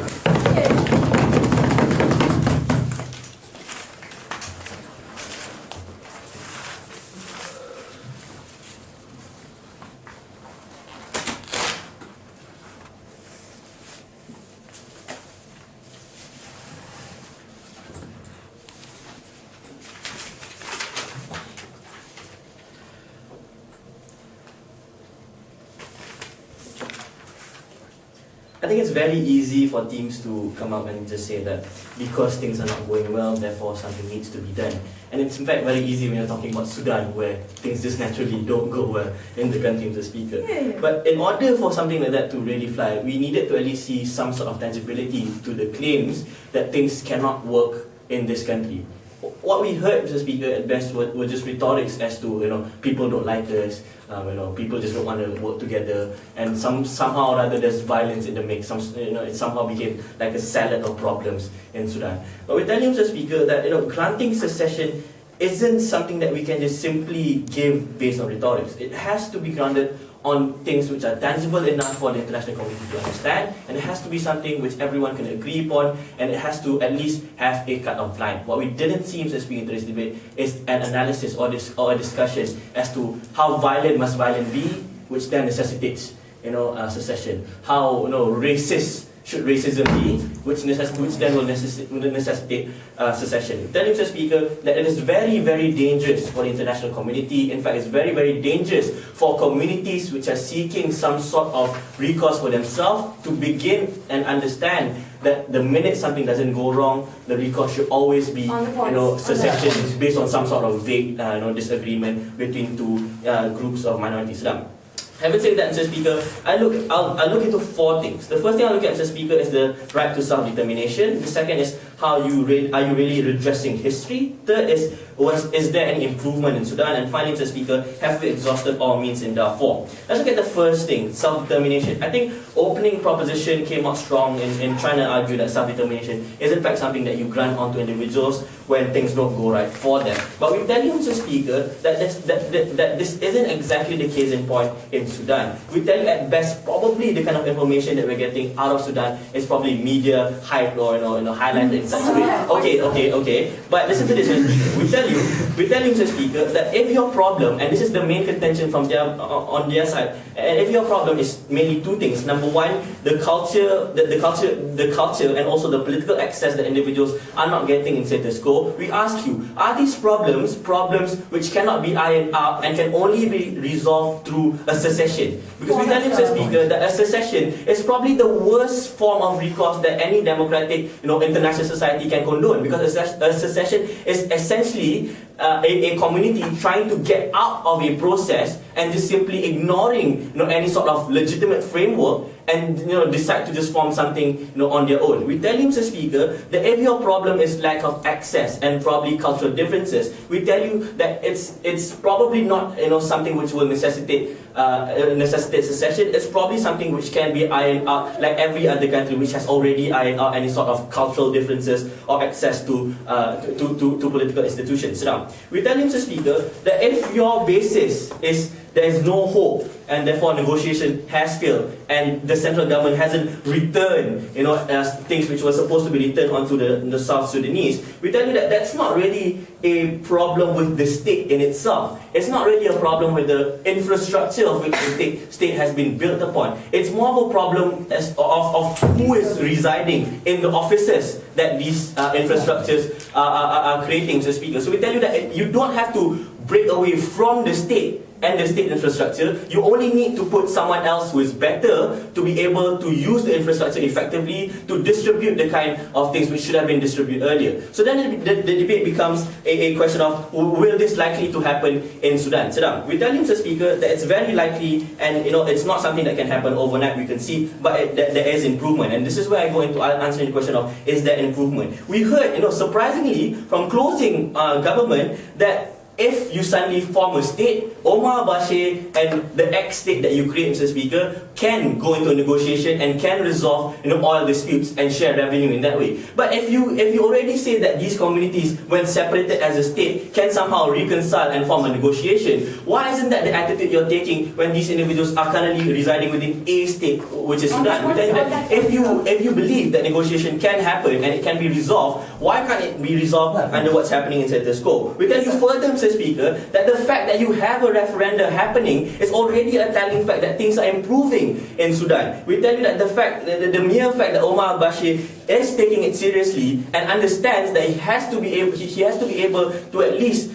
I think it's very easy for teams to come up and just say that because things are not going well, therefore something needs to be done. And it's in fact very easy when you're talking about Sudan, where things just naturally don't go well in the country, Mr. Speaker. But in order for something like that to really fly, we needed to at least see some sort of tangibility to the claims that things cannot work in this country. What we heard, Mr. Speaker, at best were just rhetorics as to, people don't like us, people just don't want to work together, and somehow or other there's violence in the mix. It somehow became like a salad of problems in Sudan. But we tell you, Mr. Speaker, that granting secession isn't something that we can just simply give based on rhetorics. It has to be grounded on things which are tangible enough for the international community to understand, and it has to be something which everyone can agree upon, and it has to at least have a cut-off line. What we didn't see as being in this debate is an analysis or a discussion as to how violent must violence be, which then necessitates secession. How racist should racism be, which then will necessitate secession. Tell Mr. Speaker that it is very, very dangerous for the international community. In fact, it's very, very dangerous for communities which are seeking some sort of recourse for themselves to begin and understand that the minute something doesn't go wrong, the recourse should always be, secession based on some sort of vague, disagreement between two groups of minorities. Having said that, Mr. Speaker, I'll look into four things. The first thing I look at, Mr. Speaker, is the right to self-determination. The second is are you really redressing history? Third is there any improvement in Sudan? And finally, Mr. Speaker, have we exhausted all means in Darfur? Let's look at the first thing, self-determination. I think opening proposition came out strong in trying to argue that self-determination is in fact something that you grant onto individuals when things don't go right for them. But we tell you, Mr. Speaker, that this isn't exactly the case in point in Sudan. We tell you at best, probably the kind of information that we're getting out of Sudan is probably media hype or highlighted in such a way. Okay. But listen to this, Mr. Speaker. We tell you, Mr. Speaker, that if your problem, and this is the main contention from on their side, and if your problem is mainly two things. Number one, the culture, and also the political access that individuals are not getting in status quo. We ask you, are these problems which cannot be ironed out and can only be resolved through a secession? Because we tell you, Mr. Speaker, that a secession is probably the worst form of recourse that any democratic, international society can condone. Because a secession is essentially a community trying to get out of a process and just simply ignoring any sort of legitimate framework and decide to just form something on their own. We tell you, Mr. Speaker, that if your problem is lack of access and probably cultural differences, we tell you that it's probably not something which will necessitate secession. It's probably something which can be ironed out like every other country which has already ironed out any sort of cultural differences or access to political institutions. Sudan. We tell you, Mr. Speaker, that if your basis is there is no hope and therefore negotiation has failed and the central government hasn't returned things which were supposed to be returned onto the South Sudanese, we tell you that that's not really a problem with the state in itself. It's not really a problem with the infrastructure of which the state has been built upon. It's more of a problem of who is residing in the offices that these infrastructures are creating, Mr. Speaker. So we tell you that you don't have to break away from the state and the state infrastructure. You only need to put someone else who is better to be able to use the infrastructure effectively to distribute the kind of things which should have been distributed earlier. So then the debate becomes a question of, will this likely to happen in Sudan? We tell you, Mr. Speaker, that it's very likely, and it's not something that can happen overnight, we can see, but there is improvement. And this is where I go into answering the question of, is there improvement? We heard, surprisingly, from closing government that if you suddenly form a state, Omar al-Bashir and the ex-state that you create, Mr. Speaker, can go into a negotiation and can resolve oil disputes and share revenue in that way. But if you already say that these communities, when separated as a state, can somehow reconcile and form a negotiation, why isn't that the attitude you're taking when these individuals are currently residing within a state, which is Sudan? We tell you that if you believe that negotiation can happen and it can be resolved, why can't it be resolved under what's happening in status quo? We tell you further, Mr. Speaker, that the fact that you have a referendum happening is already a telling fact that things are improving in Sudan. We tell you that the mere fact that Omar al-Bashir is taking it seriously and understands that he has to be able to at least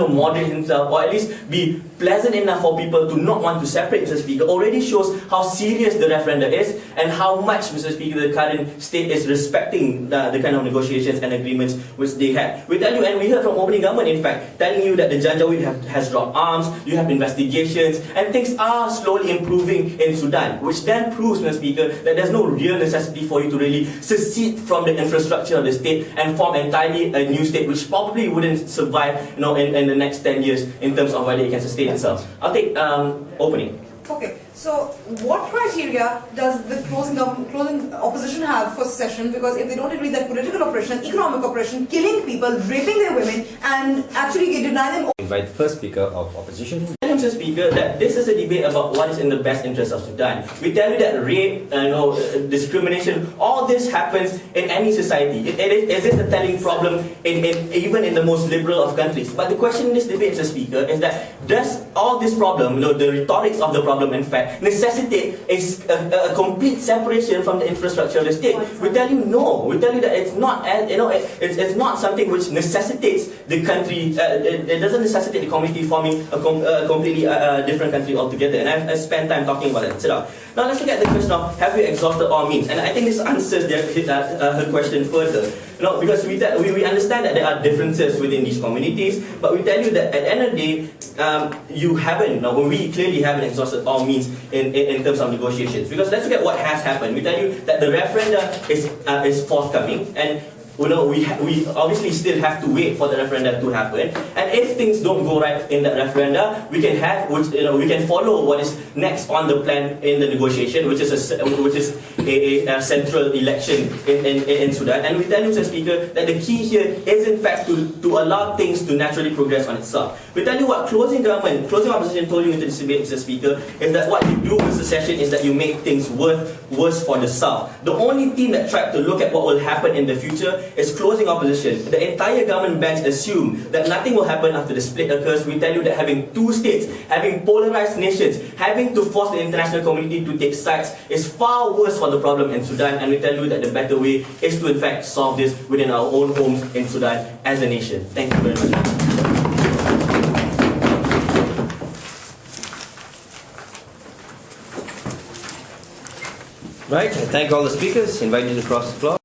moderate himself, or at least be pleasant enough for people to not want to separate, Mr. Speaker, already shows how serious the referendum is and how much, Mr. Speaker, the current state is respecting the kind of negotiations and agreements which they had. We tell you, and we heard from opening government, in fact, telling you that the Janjaweed has dropped arms, you have investigations, and things are slowly improving in Sudan, which then proves, Mr. Speaker, that there's no real necessity for you to really secede from the infrastructure of the state and form entirely a new state, which probably wouldn't survive in the next 10 years in terms of whether it can sustain itself. I'll take opening. Okay, so what criteria does the closing opposition have for secession? Because if they don't agree that political oppression, economic oppression, killing people, raping their women, and actually deny them... Invite the first speaker of opposition. Mr. Speaker, that this is a debate about what is in the best interest of Sudan. We tell you that rape, discrimination, all this happens in any society. It is a telling problem even in the most liberal of countries. But the question in this debate, Mr. Speaker, is that does all this problem, the rhetorics of the problem, in fact, necessitate a complete separation from the infrastructure of the state? We tell you no. We tell you that it's not, it's not something which necessitates the country. It doesn't necessitate the community forming a completely different country altogether. And I spent time talking about it. Now let's look at the question of, have we exhausted all means? And I think this answers her question further. Because we understand that there are differences within these communities, but we tell you that at the end of the day, you haven't, we clearly haven't exhausted all means in terms of negotiations. Because let's look at what has happened. We tell you that the referendum is forthcoming, and we obviously still have to wait for the referendum to happen. And if things don't go right in that referendum, we can follow what is next on the plan in the negotiation, which is a central election in Sudan. And we tell you, Mr. Speaker, that the key here is in fact to allow things to naturally progress on itself. We tell you what closing opposition told you into this debate, Mr. Speaker, is that what you do with secession is that you make things worse for the South. The only team that tried to look at what will happen in the future is closing opposition. The entire government bench assume that nothing will happen after the split occurs. We tell you that having two states, having polarized nations, having to force the international community to take sides is far worse for the problem in Sudan, and we tell you that the better way is to in fact solve this within our own homes in Sudan as a nation. Thank you very much. Right, I thank all the speakers, invite you to cross the floor.